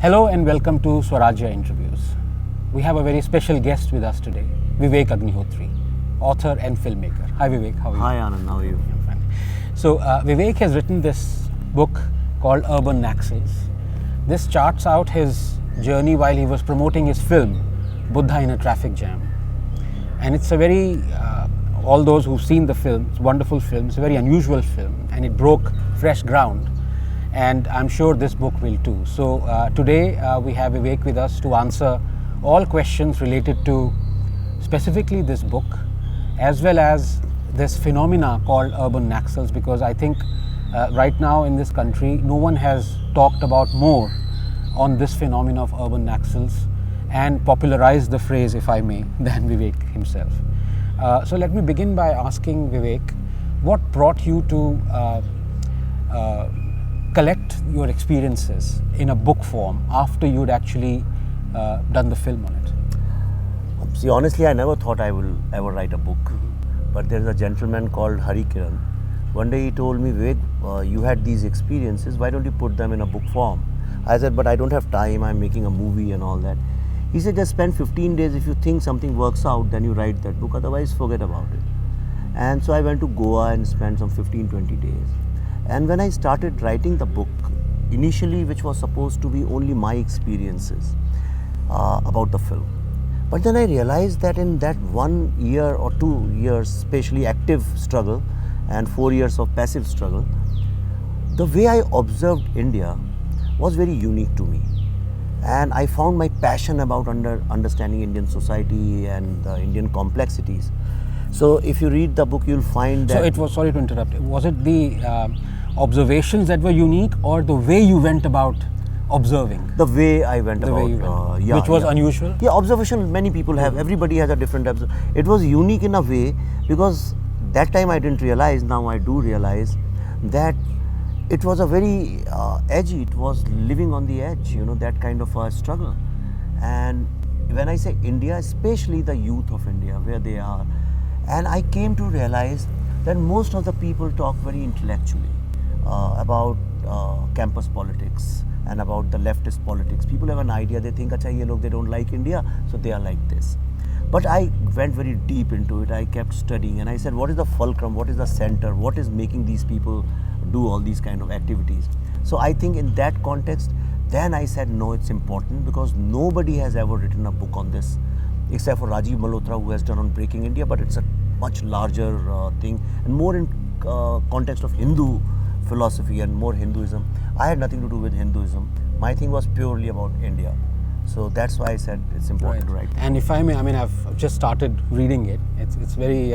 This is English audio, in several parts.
Hello and welcome to Swarajya Interviews. We have a very special guest with us today, Vivek Agnihotri, author and filmmaker. Hi Vivek, how are you? Hi Anand, how are you? I'm fine. So Vivek has written this book called Urban Naxals. This charts out his journey while he was promoting his film, Buddha in a Traffic Jam. And it's a very, all those who've seen the film, it's a wonderful film, it's a very unusual film, and it broke fresh ground. And I'm sure this book will too. So today we have Vivek with us to answer all questions related to specifically this book, as well as this phenomena called Urban Naxals, because I think right now in this country, no one has talked about more on this phenomena of Urban Naxals and popularized the phrase, if I may, than Vivek himself. So let me begin by asking Vivek, what brought you to collect your experiences in a book form after you'd actually done the film on it? See, honestly, I never thought I will ever write a book. But there's a gentleman called Hari Kiran. One day he told me, Vivek, you had these experiences, why don't you put them in a book form? I said, but I don't have time, I'm making a movie and all that. He said, just spend 15 days, if you think something works out, then you write that book, otherwise forget about it. And so I went to Goa and spent some 15-20 days. And when I started writing the book, initially which was supposed to be only my experiences about the film. But then I realized that in that 1 year or 2 years, especially active struggle and 4 years of passive struggle, the way I observed India was very unique to me. And I found my passion about understanding Indian society and the Indian complexities. So if you read the book, you'll find that... So it was, sorry to interrupt, was it the observations that were unique or the way you went about observing? The way I went about, which was unusual? Yeah, observation many people have, everybody has a different observation. It was unique in a way because that time I didn't realize, now I do realize that it was a very edgy, it was living on the edge, you know, that kind of a struggle. And when I say India, especially the youth of India, where they are, and I came to realize that most of the people talk very intellectually about campus politics and about the leftist politics. People have an idea, they think, acha, ye log, they don't like India, so they are like this. But I went very deep into it, I kept studying and I said, what is the fulcrum, what is the center, what is making these people do all these kind of activities? So I think in that context, then I said, no, it's important because nobody has ever written a book on this, except for Rajiv Malhotra, who has done on Breaking India, but it's a much larger thing and more in context of Hindu philosophy and more Hinduism. I had nothing to do with Hinduism. My thing was purely about India. So that's why I said it's important to write. And if I may, I mean, I've just started reading it. It's very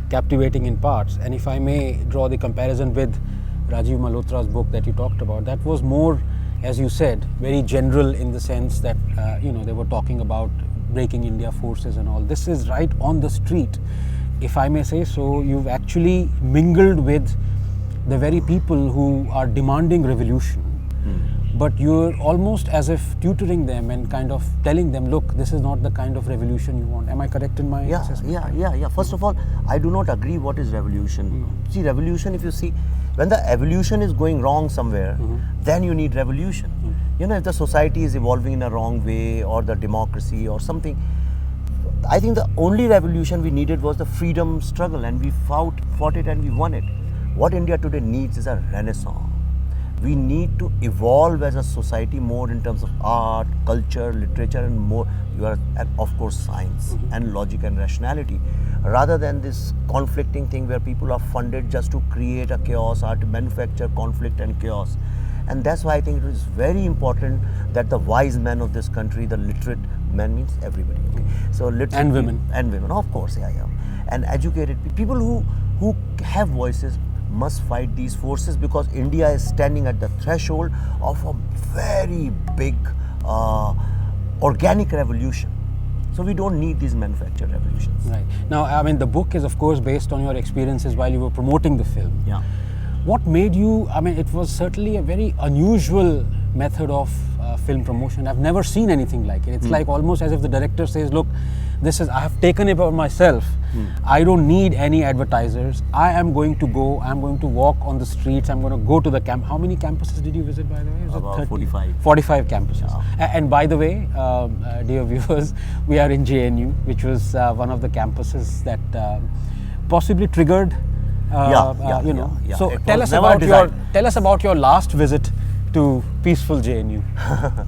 captivating in parts. And if I may draw the comparison with Rajiv Malhotra's book that you talked about, that was more, as you said, very general in the sense that, you know, they were talking about breaking India forces and all. This is right on the street, if I may say so. You've actually mingled with the very people who are demanding revolution, but you're almost as if tutoring them and kind of telling them, look, this is not the kind of revolution you want. Am I correct in my assessment? Yeah. First of all, I do not agree what is revolution. See, revolution, if you see, when the evolution is going wrong somewhere, then you need revolution. You know, if the society is evolving in a wrong way or the democracy or something, I think the only revolution we needed was the freedom struggle, and we fought it and we won it. What India today needs is a renaissance. We need to evolve as a society more in terms of art, culture, literature and more, and of course science and logic and rationality, rather than this conflicting thing where people are funded just to create a chaos or to manufacture conflict and chaos. And that's why I think it is very important that the wise men of this country, the literate men means everybody. Okay? So literate and women. And women, of course, yeah. And educated people who have voices must fight these forces, because India is standing at the threshold of a very big organic revolution. So we don't need these manufactured revolutions. Right. Now, I mean, the book is of course based on your experiences while you were promoting the film. Yeah. What made you, I mean, it was certainly a very unusual method of film promotion. I've never seen anything like it. It's like almost as if the director says, look, this is, I have taken it upon myself. I don't need any advertisers. I am going to go, I'm going to walk on the streets, I'm going to go to the camp. How many campuses did you visit, by the way? Was About it 45. 45 campuses. And by the way, dear viewers, we are in JNU, which was one of the campuses that possibly triggered, So tell us about your last visit to peaceful JNU.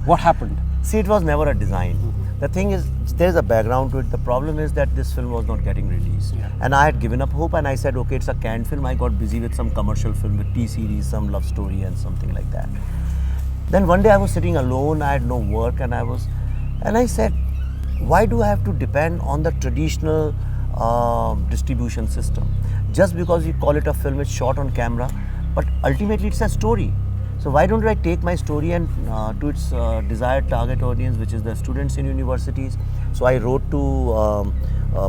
What happened? See, it was never a design. The thing is, there's a background to it. The problem is that this film was not getting released. And I had given up hope and I said, okay, it's a canned film. I got busy with some commercial film, with T-series, some love story and something like that. Then one day I was sitting alone, I had no work and I said, why do I have to depend on the traditional distribution system? Just because you call it a film, it's shot on camera, but ultimately it's a story. So why don't I take my story and to its desired target audience, which is the students in universities. So I wrote to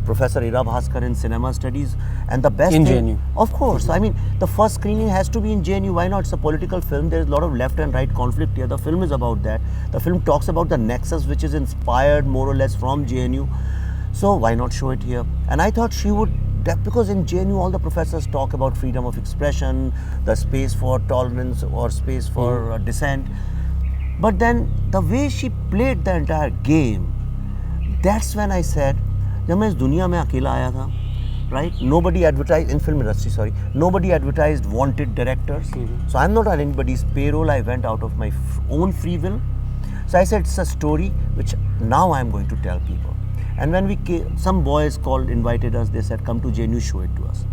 Professor Ira Bhaskar in cinema studies, and the best in thing, JNU. of course, I mean the first screening has to be in JNU. Why not? It's a political film. There is a lot of left and right conflict here. The film is about that. The film talks about the nexus, which is inspired more or less from JNU. So why not show it here? And I thought she would, because in JNU all the professors talk about freedom of expression, the space for tolerance or space for dissent. But then the way she played the entire game, that's when I said, जब मैं इस दुनिया में अकेला आया था, right? Nobody advertised in film industry. Sorry, nobody advertised wanted directors. So I'm not on anybody's payroll. I went out of my own free will. So I said it's a story which now I'm going to tell people. And when we came, some boys invited us. They said, "Come to JNU, show it to us."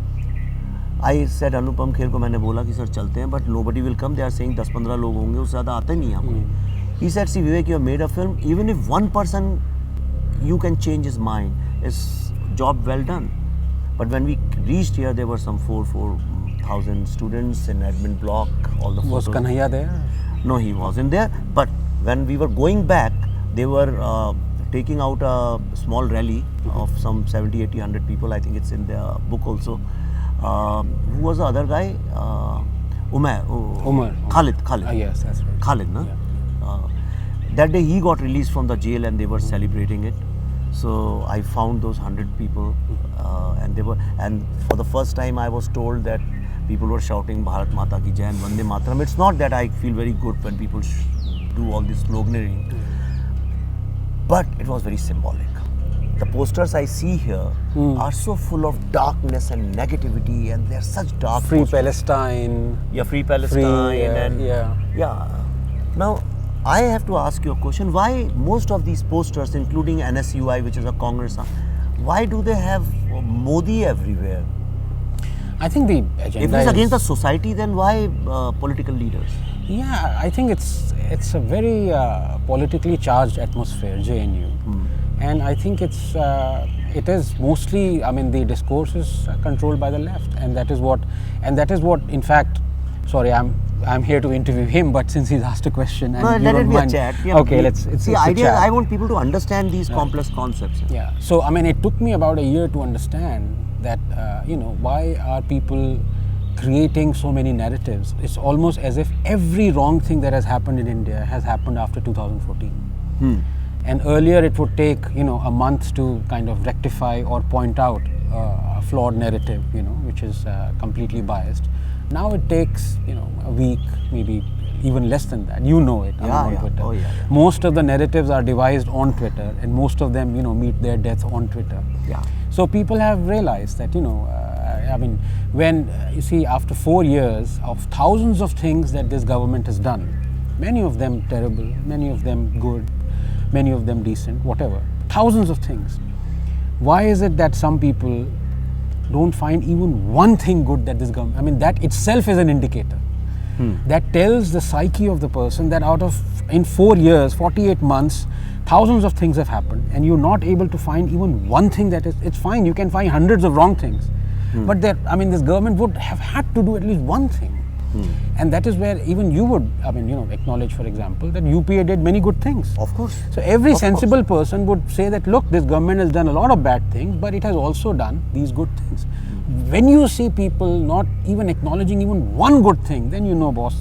I said, Anupam Kher को मैंने बोला कि sir चलते हैं, but nobody will come. They are saying 10-15 लोग होंगे, उससे ज़्यादा आते नहीं हैं. He said, "See Vivek, you have made a film. Even if one person you can change his mind, it's job well done." But when we reached here, there were some 4,000 students in admin block. All the Was photos. Kanhaiya there? No, he wasn't there. But when we were going back, they were taking out a small rally of some 70, 80, 100 people. I think it's in their book also. Who was the other guy? Umar. Khalid. Yes, that's right. Khalid, no? That day he got released from the jail and they were celebrating it. So I found those 100 people, and for the first time I was told that people were shouting Bharat Mata Ki Jai and Vande Mataram. It's not that I feel very good when people do all this sloganeering, but it was very symbolic. The posters I see here are so full of darkness and negativity, and they're such dark. Free Palestine. Yeah, Free Palestine. Yeah. Now, I have to ask you a question. Why most of these posters, including NSUI, which is a Congress, why do they have Modi everywhere? I think the agenda If it's against the society, then why political leaders? Yeah, I think it's a very politically charged atmosphere, JNU. And I think it is mostly, I mean, the discourse is controlled by the left, and that is what, in fact, sorry, I'm here to interview him, but since he's asked a question, and no, you let don't it be mind, a chat. Yeah, okay, it's the a idea. chat. I want people to understand these complex concepts. Yeah. So I mean, it took me about a year to understand that why are people creating so many narratives. It's almost as if every wrong thing that has happened in India has happened after 2014. And earlier it would take a month to kind of rectify or point out a flawed narrative, which is completely biased. Now it takes a week, maybe even less than that. You know it on Twitter. Oh, yeah. Most of the narratives are devised on Twitter, and most of them meet their death on Twitter. Yeah. So people have realized that I mean, when you see after 4 years of thousands of things that this government has done, many of them terrible, many of them good, many of them decent, whatever, thousands of things. Why is it that some people don't find even one thing good that this government, I mean, that itself is an indicator. That tells the psyche of the person that in 4 years, 48 months, thousands of things have happened, and you're not able to find even one thing that is, it's fine, you can find hundreds of wrong things. But this government would have had to do at least one thing. And that is where even you would, acknowledge, for example, that UPA did many good things. Of course. So every sensible person would say that, look, this government has done a lot of bad things, but it has also done these good things. When you see people not even acknowledging even one good thing, then boss,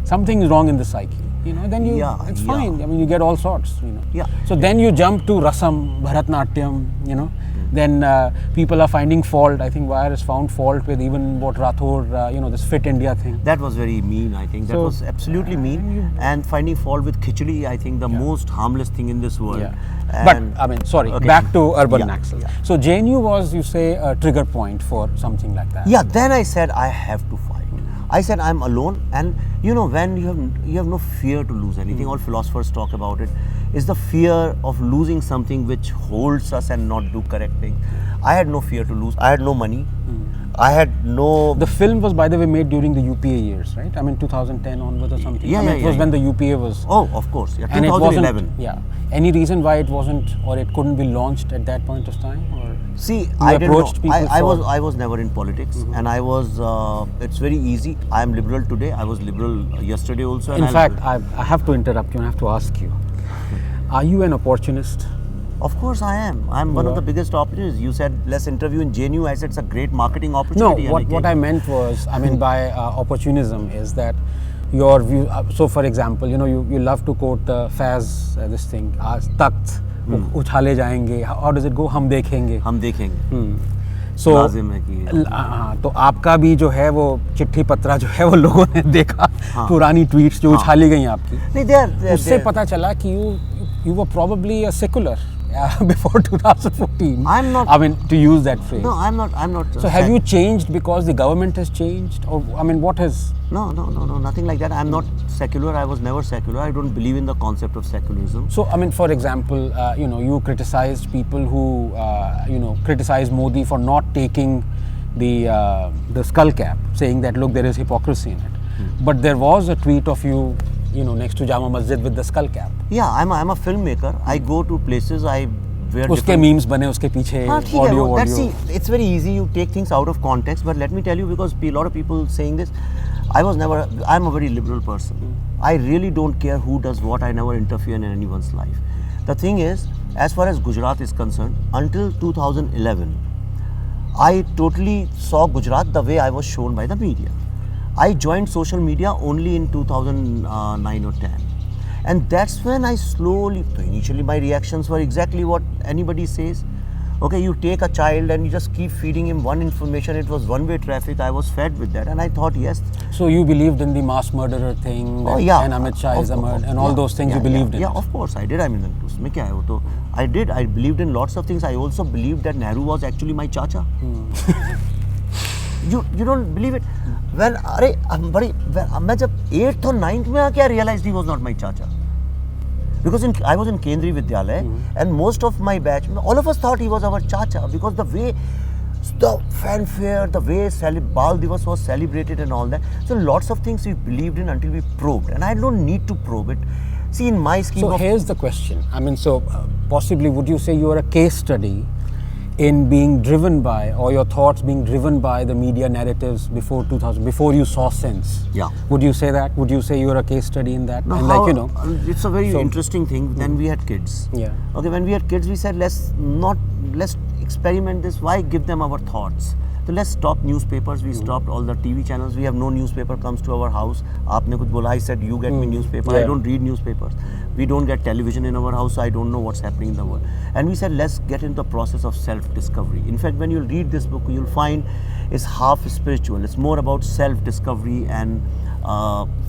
something is wrong in the psyche. then it's fine. I mean, you get all sorts, Yeah. So then you jump to Rasam, Bharatnatyam, then people are finding fault. I think Wire has found fault with even what Rathore, this Fit India thing. That was very mean, I think. That was absolutely mean. And finding fault with khichdi, I think the most harmless thing in this world. Yeah. And But, I mean, sorry, Okay. back to Urban Yeah, Naxal. yeah. So JNU was, you say, a trigger point for something like that. Yeah, then I said I have to fight. I said I'm alone, and when you have no fear to lose anything. All philosophers talk about it. Is the fear of losing something which holds us and not do correct thing. I had no fear to lose. I had no money. I had no. The film was, by the way, made during the UPA years, right? I mean, 2010 onwards or something. Yeah, I mean, yeah, it was yeah, when the UPA was. Oh, of course. Yeah, And it 2011. wasn't. Yeah. Any reason why it wasn't, or it couldn't be launched at that point of time, or? See, I didn't know. approached people I was never in politics, and I was. It's very easy. I am liberal today. I was liberal yesterday also. And In fact, I have to interrupt you and I have to ask you: are you an opportunist? Of course I am. I'm one of the biggest opportunities. You said let's interview in JNU. I said it's a great marketing No, opportunity. what I meant was, I mean, by opportunism is that your view. So, for example, you love to quote the Faz, this thing, Takht, उछाले जाएंगे. How does it go? हम देखेंगे. हम देखेंगे. So, लाजिम है कि हाँ, तो आपका भी जो है वो चिट्ठी पत्रा जो है वो लोगों ने देखा, पुरानी ट्वीट्स जो उछाली गई आपकी. नहीं, they उससे are. पता चला कि you were probably a secular before 2014. I'm not. I mean, to use that phrase. No, I'm not. So have you changed because the government has changed, or I mean, what has? No, nothing like that. I'm not secular. I was never secular. I don't believe in the concept of secularism. So I mean, for example, you criticized people who criticize Modi for not taking the skull cap, saying that look, there is hypocrisy in it. But there was a tweet of you, next to Jama Masjid with the skull cap. Yeah, I'm a filmmaker. I go to places. I wear. उसके memes बने उसके पीछे audio. Let's see. It's very easy. You take things out of context. But let me tell you, because a lot of people saying this, I'm a very liberal person. I really don't care who does what. I never interfere in anyone's life. The thing is, as far as Gujarat is concerned, until 2011, I totally saw Gujarat the way I was shown by the media. I joined social media only in 2009 or 10. And that's when I slowly, initially my reactions were exactly what anybody says. Okay, you take a child and you just keep feeding him one information. It was one-way traffic. I was fed with that, and I thought, yes. So you believed in the mass murderer thing, Oh, yeah. and Amit Shah is a murderer, and all those things you believed in. Yeah, of course I did. I mean, उसमें क्या है वो तो I did. I believed in lots of things. I also believed that Nehru was actually my chacha. You don't believe it? When मैं जब 8th or 9th में आके I realized he was not my chacha. Because I was in Kendriya Vidyalaya, and most of my batch, all of us thought he was our chacha, because the way, the fanfare, the way Bal Divas was celebrated and all that. So lots of things we believed in until we probed, and I don't need to probe it. See, in my scheme So here's the question. I mean, possibly would you say you are a case study in being driven by, or your thoughts being driven by the media narratives before 2000, before you saw sense? Yeah. Would you say that? Would you say you are a case study in that? No, And it's a very interesting thing. Then we had kids. Yeah. Okay, when we had kids, we said let's experiment this. Why give them our thoughts? So let's stop newspapers. We stopped all the TV channels. We have no newspaper comes to our house. आपने कुछ बोला, I said you get me newspaper. Yeah. I don't read newspapers. We don't get television in our house, so I don't know what's happening in the world. And we said let's get into the process of self-discovery. In fact, when you read this book, you'll find it's half spiritual. It's more about self-discovery and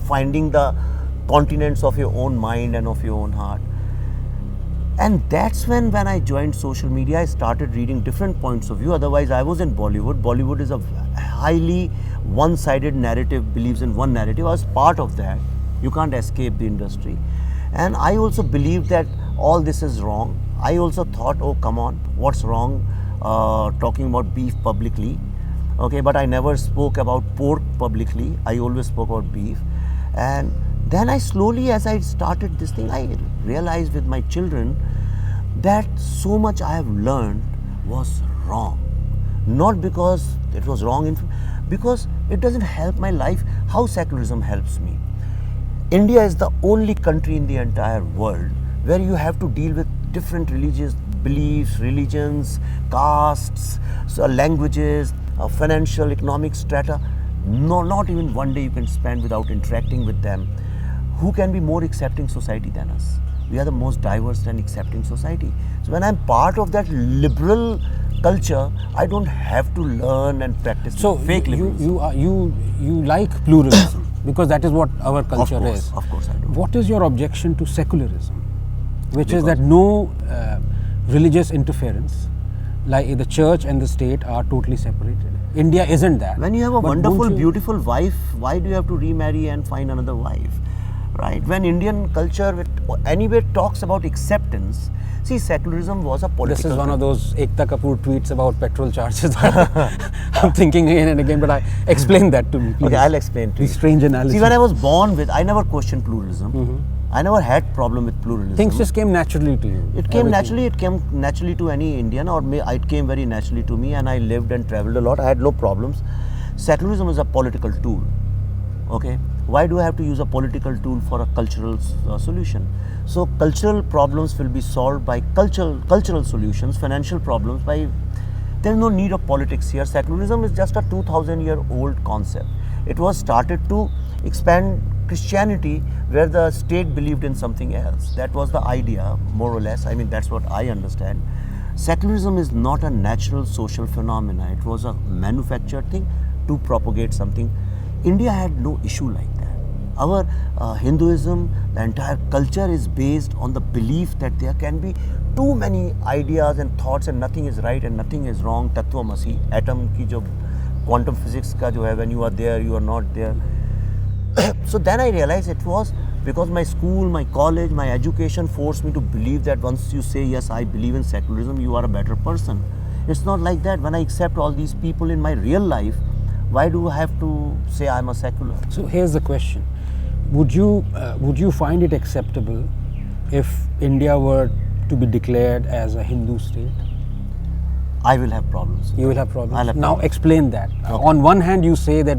finding the continents of your own mind and of your own heart. And that's when I joined social media, I started reading different points of view. Otherwise, I was in Bollywood. Bollywood is a highly one-sided narrative, believes in one narrative. I was part of that. You can't escape the industry. And I also believed that all this is wrong. I also thought, oh, come on, what's wrong talking about beef publicly? Okay, but I never spoke about pork publicly. I always spoke about beef. And then I slowly, as I started this thing, I realized with my children that so much I have learned was wrong. Not because it was wrong, because it doesn't help my life. How secularism helps me. India is the only country in the entire world where you have to deal with different religious beliefs, religions, castes, languages, financial, economic strata. No, not even one day you can spend without interacting with them. who can be more accepting society than us? We are the most diverse and accepting society. So when I'm part of that liberal culture, I don't have to learn and practice fake liberalism. You like pluralism because that is what our culture is. Of course I do. What is your objection to secularism, which is that no religious interference, like the church and the state are totally separated? India isn't that. When you have a wonderful, beautiful wife, why do you have to remarry and find another wife? Right? When Indian culture anyway talks about acceptance, see, secularism was a political. This is one of those Ekta Kapoor tweets about petrol charges. I'm thinking again and again, but explain that to me, please. Okay, I'll explain to you. Strange analysis. See, when I was born with, I never questioned pluralism. I never had problem with pluralism. Things just came naturally to you. It came naturally. It came naturally to any Indian, or it came very naturally to me, and I lived and traveled a lot. I had no problems. Secularism is a political tool. Okay, why do I have to use a political tool for a cultural solution? So cultural problems will be solved by cultural solutions. Financial problems by. There is no need of politics here. Secularism is just a 2,000-year-old concept. It was started to expand Christianity where the state believed in something else. That was the idea, more or less. I mean, that's what I understand. Secularism is not a natural social phenomena. It was a manufactured thing to propagate something. India had no issue like that. Our Hinduism, the entire culture is based on the belief that there can be too many ideas and thoughts and nothing is right and nothing is wrong. Tattvamasi, atom ki jo quantum physics ka jo hai, when you are there, you are not there. So then I realized it was because my school, my college, my education forced me to believe that once you say, yes, I believe in secularism, you are a better person. It's not like that. When I accept all these people in my real life, why do I have to say I'm a secular? So here's the question. Would you find it acceptable if India were to be declared as a Hindu state? I will have problems. You will have problems. I'll have now problems. Explain that. Okay. On one hand, you say that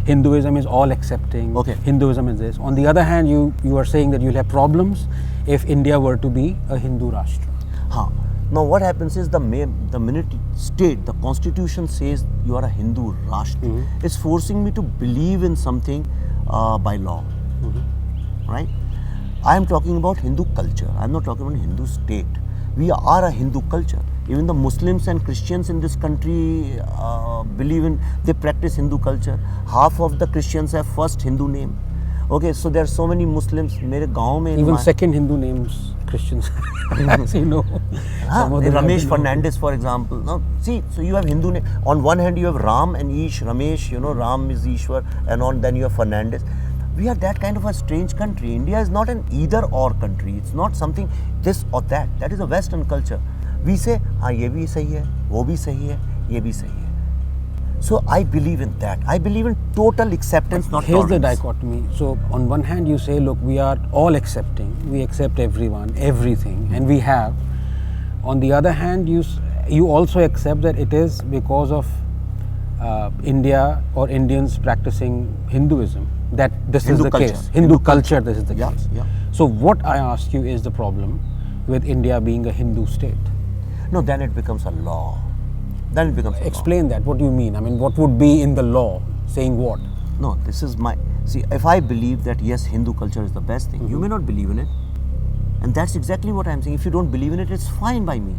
Hinduism is all accepting. Okay. Hinduism is this. On the other hand, you are saying that you'll have problems if India were to be a Hindu Rashtra. Now what happens is the minute state, the constitution says you are a Hindu Rashtra, it's forcing me to believe in something by law. Right? I am talking about Hindu culture. I am not talking about Hindu state. We are a Hindu culture. Even the Muslims and Christians in this country they practice Hindu culture. Half of the Christians have first Hindu name. Okay, so there are so many Muslims. Mere gaon mein even second Hindu names Christians, as you know. Ramesh Fernandez, for example. Now, see, so you have Hindu name. On one hand, you have Ram and Ish. Ramesh, Ram is Ishwar, and then you have Fernandez. We are that kind of a strange country. India is not an either-or country. It's not something this or that. That is a Western culture. We say, ye bhi sahi hai, wo bhi sahi hai, ye bhi sahi hai. So I believe in that. I believe in total acceptance, not Here's tolerance. the dichotomy. So on one hand, you say, look, we are all accepting. We accept everyone, everything, and we have. On the other hand, you also accept that it is because of India or Indians practicing Hinduism that this Hindu is the culture. case. Hindu culture, this is the case. Yeah. So what I ask you is the problem with India being a Hindu state. No, then it becomes a law. Then it becomes a law. Explain that. What do you mean? I mean, what would be in the law? Saying what? No, this is see, if I believe that yes, Hindu culture is the best thing, you may not believe in it. And that's exactly what I'm saying. If you don't believe in it, it's fine by me.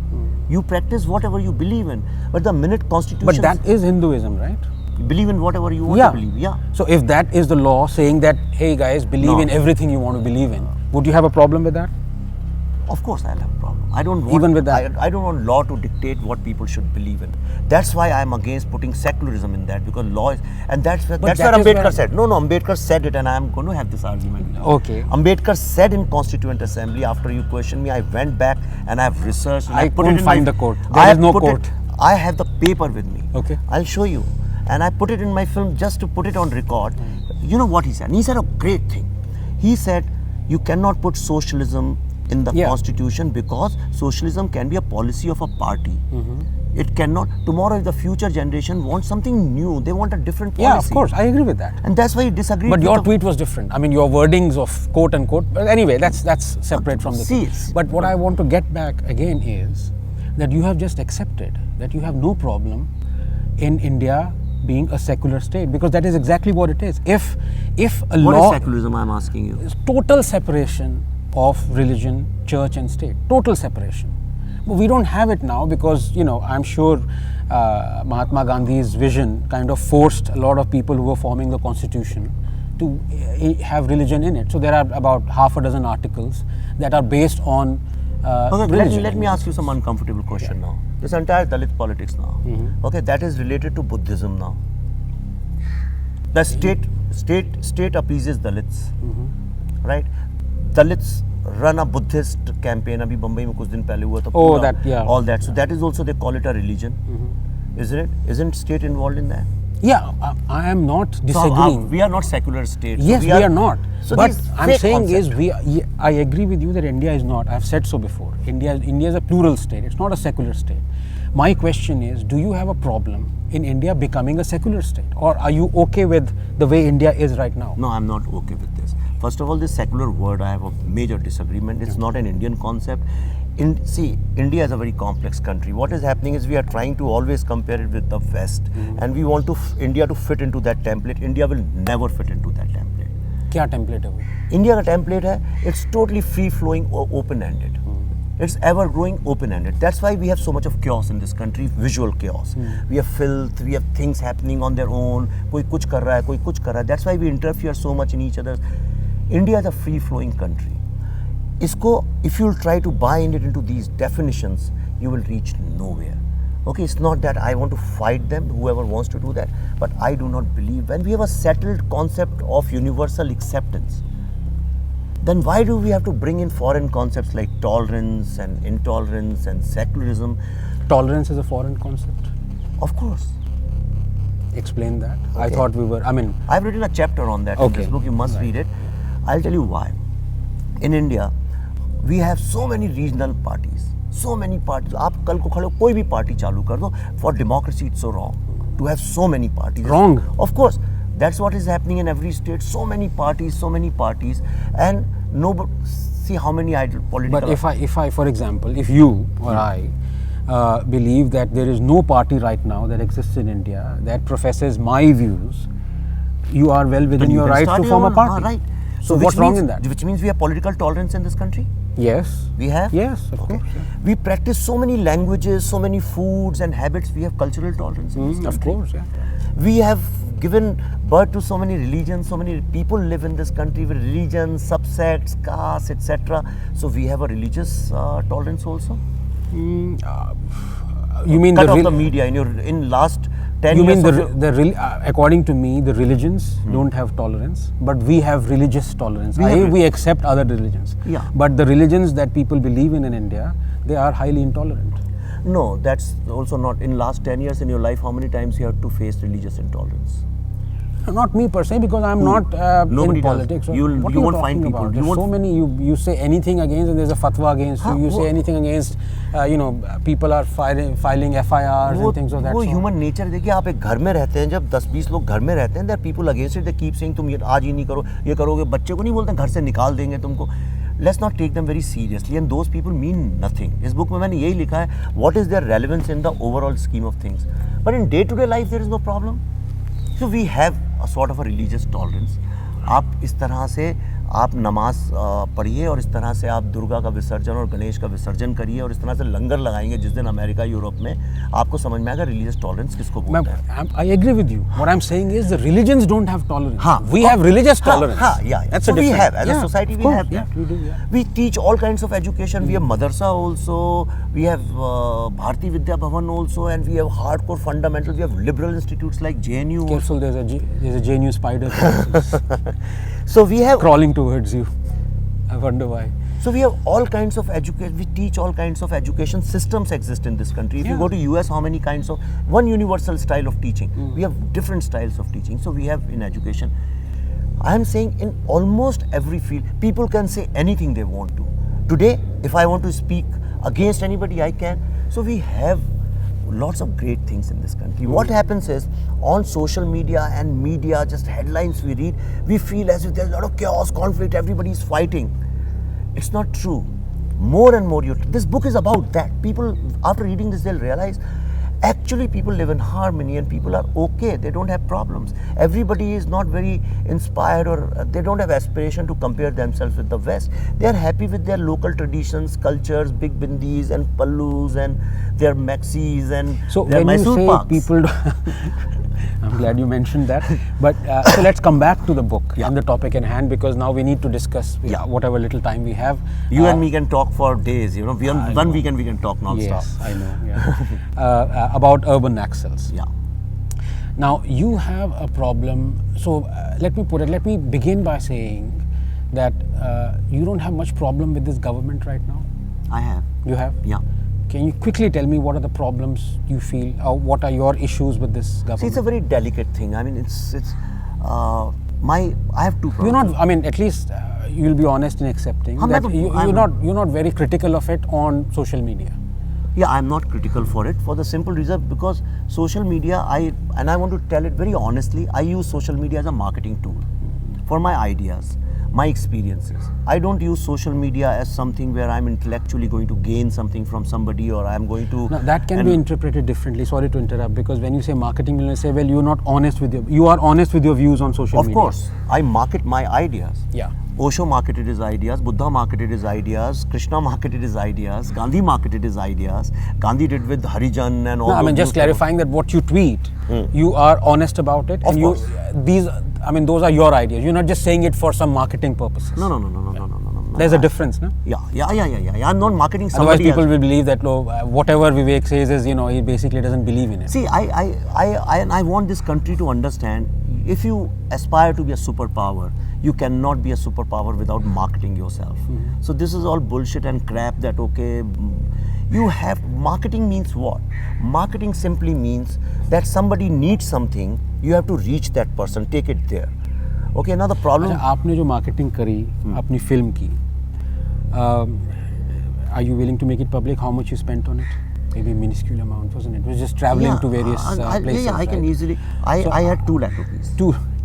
You practice whatever you believe in. But the minute constitution... But that is Hinduism, right? You believe in whatever you want to believe. Yeah. So if that is the law saying that, hey guys, believe in everything you want to believe in, would you have a problem with that? Of course I'll have a problem. I don't want... Even with that? I don't want law to dictate what people should believe in. That's why I'm against putting secularism in that, because law is... And that's where Ambedkar said. No, Ambedkar said it, and I'm going to have this argument. Okay. Ambedkar said in Constituent Assembly, after you questioned me, I went back and I've researched. And I put couldn't it in find the quote. There is no quote. I have the paper with me. Okay. I'll show you. And I put it in my film just to put it on record. You know what he said? And he said a great thing. He said, you cannot put socialism in the constitution because socialism can be a policy of a party. It cannot. Tomorrow, if the future generation wants something new, they want a different policy. Yeah, of course, I agree with that. And that's why he disagreed. But your tweet was different. I mean, your wordings of quote unquote. But anyway, that's separate from the thing. But what I want to get back again is that you have just accepted that you have no problem in India being a secular state, because that is exactly what it is. If a What law is secularism, I'm asking you? is total separation of religion, church and state, total separation. But we don't have it now because, I'm sure Mahatma Gandhi's vision kind of forced a lot of people who were forming the constitution to have religion in it. So there are about half a dozen articles that are based on religion. Let me ask you some uncomfortable question now. This entire Dalit politics now, okay, that is related to Buddhism now. The state appeases Dalits, right? Dalits run a Buddhist campaign. Abhi Bombay mein kuch din pehle hua tha. Oh, that, yeah. All that. So that is also, they call it a religion, isn't it? Isn't state involved in that? Yeah, I am not So disagreeing. we are not secular state. So Yes, we are not. So But these I'm fake saying concept. is I agree with you that India is not. I've said so before. India is a plural state. It's not a secular state. My question is, do you have a problem in India becoming a secular state, or are you okay with the way India is right now? No, I'm not okay with this. First of all, this secular word, I have a major disagreement. It's not an Indian concept. See, India is a very complex country. What is happening is we are trying to always compare it with the West, and we want India to fit into that template. India will never fit into that template. क्या template है वो? India का template है, it's totally free-flowing or open-ended. It's ever-growing, open-ended. That's why we have so much of chaos in this country, visual chaos. We have filth, we have things happening on their own. कोई कुछ कर रहा है, कोई कुछ कर रहा है. That's why we interfere so much in each other. India is a free-flowing country. Isko, if you'll try to bind it into these definitions, you will reach nowhere. Okay, it's not that I want to fight them, whoever wants to do that, but I do not believe when we have a settled concept of universal acceptance, then why do we have to bring in foreign concepts like tolerance and intolerance and secularism? Tolerance is a foreign concept. Of course. Explain that. I Okay. thought we were. I mean, I've written a chapter on that in Okay. this book. You must read it. I'll tell you why. In India, we have so many regional parties. So many parties. आप कल को खड़े हो कोई भी party चालू कर दो. For democracy, it's so wrong to have so many parties. Wrong. Of course. That's what is happening in every state. So many parties, and nobody. See how many political. but if I, for example, if you or I believe that there is no party right now that exists in India that professes my views, you are well within then you your can right start to your form a own, party. right. So which what's wrong means- in that? Which means we have political tolerance in this country. Yes. We have? Yes, of Okay. course. Yeah. We practice so many languages, so many foods and habits. We have cultural tolerance in this Of country. course, yeah. We have given birth to so many religions, so many people live in this country with religions, subsects, castes, etc. So we have a religious tolerance also. You mean Cut the off real- the media in last 10 You years. mean of your- according to me, the religions don't have tolerance, but we have religious tolerance. We accept other religions. Yeah. But the religions that people believe in India, they are highly intolerant. No, that's also not. In last 10 years in your life, how many times you have to face religious intolerance? Not me per se, because I'm not Nobody in does. politics. You What are you won't talking find people. about? You There's so won't- many. You say anything against, and there's a fatwa against you. You say anything against, people are filing FIRs and things of that वो sort. Human nature देखिए. आप एक घर में रहते हैं, जब 10-20 लोग घर में रहते हैं, there are people against it. They keep saying तुम ये आज ही नहीं करो, ये करोगे. बच्चे को नहीं बोलते घर से निकाल देंगे तुमको. Let's not take them very seriously, and those people mean nothing. इस बुक में मैंने यही लिखा है. What is their relevance in the overall scheme of things? But in day-to-day life there is no problem. So we have a sort of a religious tolerance. आप इस तरह से आप नमाज पढ़िए और इस तरह से आप दुर्गा का विसर्जन और गणेश का विसर्जन करिए और इस तरह से लंगर लगाएंगे जिस दिन अमेरिका यूरोप में, आपको समझ में आएगा रिलीजियस टॉलरेंस किसको बोलते हैं. I agree with you. What I'm saying is the religions don't have tolerance. हाँ, We have religious tolerance. Yeah. That's So a we difference. have, as a Yeah, society, of we course, have yeah, that. we do, yeah. We teach all kinds of education. We have madrasa also. We have Bharati Vidya Bhavan also, and we have hardcore fundamentals. We have liberal institutes like JNU. Careful, there's a JNU spider So we have crawling towards you. I wonder why. So we have all kinds of education. We teach all kinds of education systems exist in this country. If you Yeah. go to US, how many kinds of one universal style of teaching? We have different styles of teaching. So we have in education. I am saying in almost every field, people can say anything they want to. Today, if I want to speak against anybody, I can. So we have lots of great things in this country. What happens is on social media and media, just headlines we read, we feel as if there's a lot of chaos, conflict, everybody is fighting. It's not true. More and more, this book is about that. People, after reading this, they'll realize Actually, people live in harmony and people are okay. They don't have problems. Everybody is not very inspired, or they don't have aspiration to compare themselves with the West. They are happy with their local traditions, cultures, big bindis and pallus and their maxis and So their when you Mysore say Paks. people, I'm glad you mentioned that. But so let's come back to the book and the topic in hand, because now we need to discuss whatever little time we have. You and me can talk for days, you know. One weekend we can talk non-stop. Yes, I know. Yeah. About urban Naxals. Yeah. Now you have a problem. So let me begin by saying that you don't have much problem with this government right now. I have. You have? Yeah. Can you quickly tell me what are the problems you feel, or what are your issues with this government? See, it's a very delicate thing. I mean, I have two problems. You're not. I mean, at least you'll be honest in accepting that you're not very critical of it on social media. Yeah, I'm not critical for it, for the simple reason because social media, I want to tell it very honestly, I use social media as a marketing tool for my ideas, my experiences. I don't use social media as something where I'm intellectually going to gain something from somebody, or I'm going to... Now, that can be interpreted differently. Sorry to interrupt, because when you say marketing, you say, well, you're not honest with you are honest with your views on social media. Of course, I market my ideas. Yeah. Osho marketed his ideas, Buddha marketed his ideas, Krishna marketed his ideas, Gandhi marketed his ideas, Gandhi did with Harijan and all. No, I mean, just clarifying that what you tweet, you are honest about it, Of and course. those are your ideas. You're not just saying it for some marketing purposes. No. There's a difference, no? Yeah. I'm not marketing Otherwise, somebody people else. will believe that whatever Vivek says is, he basically doesn't believe in it. See, I want this country to understand, if you aspire to be a superpower, you cannot be a superpower without marketing yourself. So this is all bullshit and crap that, marketing means what? Marketing simply means that somebody needs something, you have to reach that person, take it there. Okay, now the problem... अच्छा, आपने जो marketing करी अपनी film की, are you willing to make it public how much you spent on it? Maybe a minuscule amount, wasn't it? It was just traveling to various places. I can easily... I had 2 lakh rupees.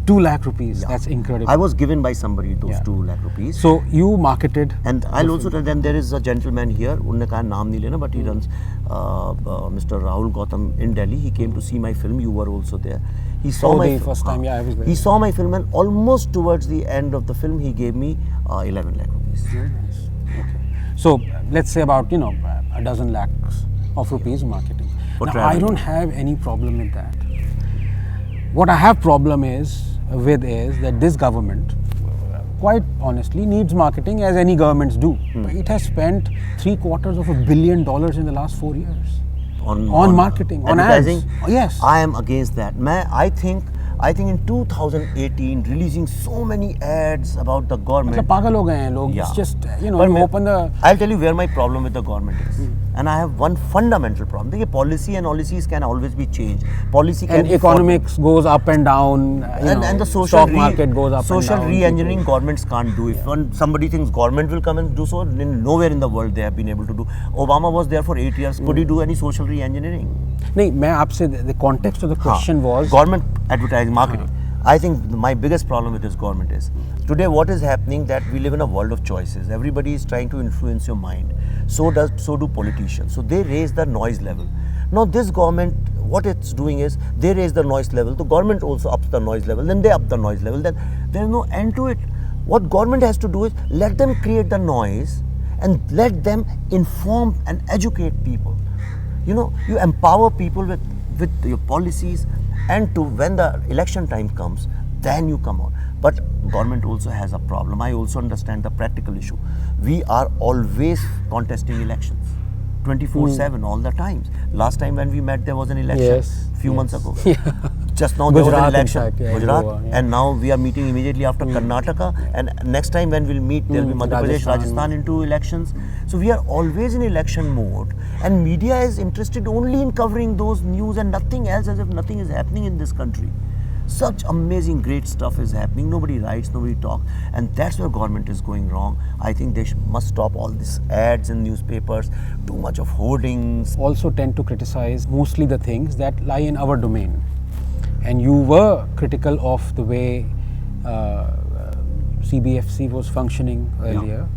2 lakh rupees. That's incredible. I was given by somebody those 2 lakh rupees. So you marketed. And I'll also tell them there is a gentleman here, unne kaha naam nahi lena, but he runs Mr. Rahul Gautam in Delhi. He came to see my film. You were also there. He saw my first time. I was there. He saw my film, and almost towards the end of the film, he gave me 11 lakh rupees. Very nice. Okay. So let's say about a dozen lakhs of rupees marketing. Now, I don't have any problem with that. What I have problem is that this government, quite honestly, needs marketing as any governments do. It has spent $750 million in the last 4 years on marketing, on advertising. ads. Yes, I am against that. I think in 2018, releasing so many ads about the government. मतलब पागल हो गए हैं लोग. It's just you open the. I'll tell you where my problem with the government is, and I have one fundamental problem. देखिए, policy and policies can always be changed. Policy can. And economics goes up and down. And the social stock market goes up and down. Social re-engineering governments can't do. If somebody thinks government will come and do so, then nowhere in the world they have been able to do. Obama was there for 8 years. Could he do any social re-engineering? नहीं, मैं आपसे the context of the question was government advertising, marketing. I think my biggest problem with this government is today what is happening, that we live in a world of choices. Everybody is trying to influence your mind. So do politicians. So they raise the noise level. Now this government, what it's doing is they raise the noise level. The government also ups the noise level. Then they up the noise level. Then there is no end to it. What government has to do is let them create the noise and let them inform and educate people. You empower people with your policies, and when the election time comes, then you come on. But government also has a problem. I also understand the practical issue. We are always contesting elections, 24/7 all the times. Last time when we met, there was an election few months ago. Just now there was an election, Gujarat, Goa, and now we are meeting immediately after Karnataka, and next time when we'll meet, there will be Madhya Pradesh, Rajasthan into elections. So we are always in election mode, and media is interested only in covering those news and nothing else, as if nothing is happening in this country. Such amazing great stuff is happening. Nobody writes, nobody talks, and that's where government is going wrong. I think they must stop all these ads in newspapers, too much of hoardings. Also tend to criticize mostly the things that lie in our domain. And you were critical of the way CBFC was functioning earlier.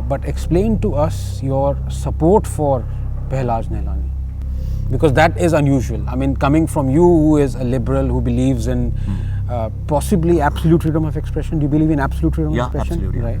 But explain to us your support for Behlaj Nehlani. Because that is unusual. I mean, coming from you, who is a liberal, who believes in possibly absolute freedom of expression. Do you believe in absolute freedom of expression? Absolutely. Right.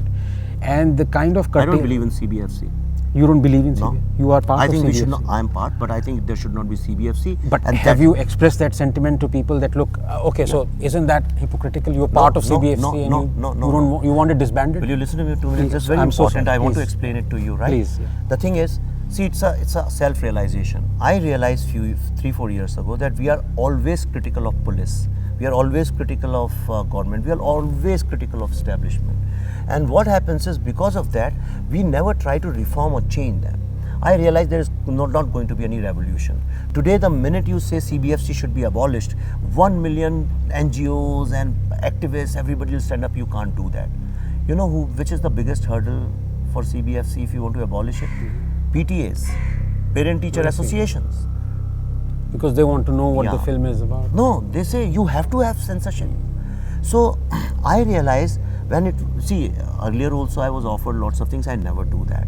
And the kind of I don't believe in CBFC. You don't believe in No. CBFC? You are part I of think CBFC. we should not. I am part, but I think there should not be CBFC. But and have you expressed that sentiment to people that look, okay, so isn't that hypocritical? You're part of CBFC and you want it disbanded? Will you listen to me 2 minutes? It's very I'm so important. sorry. I want to Please. explain it to you, right? Please, yeah. The thing is, see, it's a self-realization. I realized 3-4 years ago that we are always critical of police. We are always critical of government. We are always critical of establishment. And what happens is, because of that, we never try to reform or change them. I realize there is not going to be any revolution. Today, the minute you say CBFC should be abolished, 1 million NGOs and activists, everybody will stand up. You can't do that. You know which is the biggest hurdle for CBFC if you want to abolish it? PTAs, parent-teacher associations. Because they want to know what the film is about. No, they say you have to have censorship. So I realized earlier also I was offered lots of things. I never do that.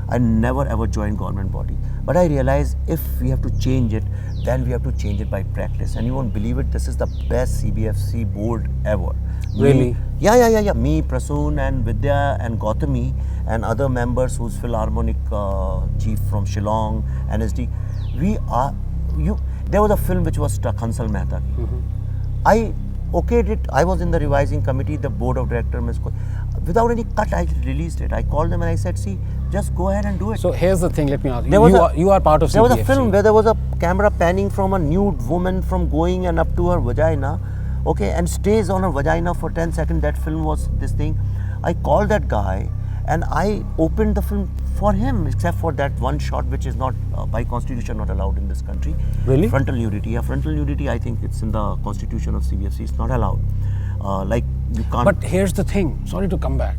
I never ever join government body. But I realized if we have to change it, then we have to change it by practice. And you won't believe it, this is the best CBFC board ever. Really? Yeah. Me, Prasoon and Vidya and Gautami and other members who's Philharmonic chief from Shillong, NSD. There was a film which was stuck, Hansal Mehta. I okayed it. I was in the revising committee, the board of directors. Without any cut, I released it. I called them and I said, see, just go ahead and do it. So here's the thing, let me ask you. You are part of CBFC. There was a film where there was a camera panning from a nude woman from going and up to her vagina, okay, and stays on her vagina for 10 seconds. That film was this thing. I called that guy and I opened the film for him, except for that one shot which is not by constitution not allowed in this country. Really? Frontal nudity. Yeah, frontal nudity, I think it's in the constitution of CBFC. It's not allowed. You can't. But here's the thing, sorry to come back.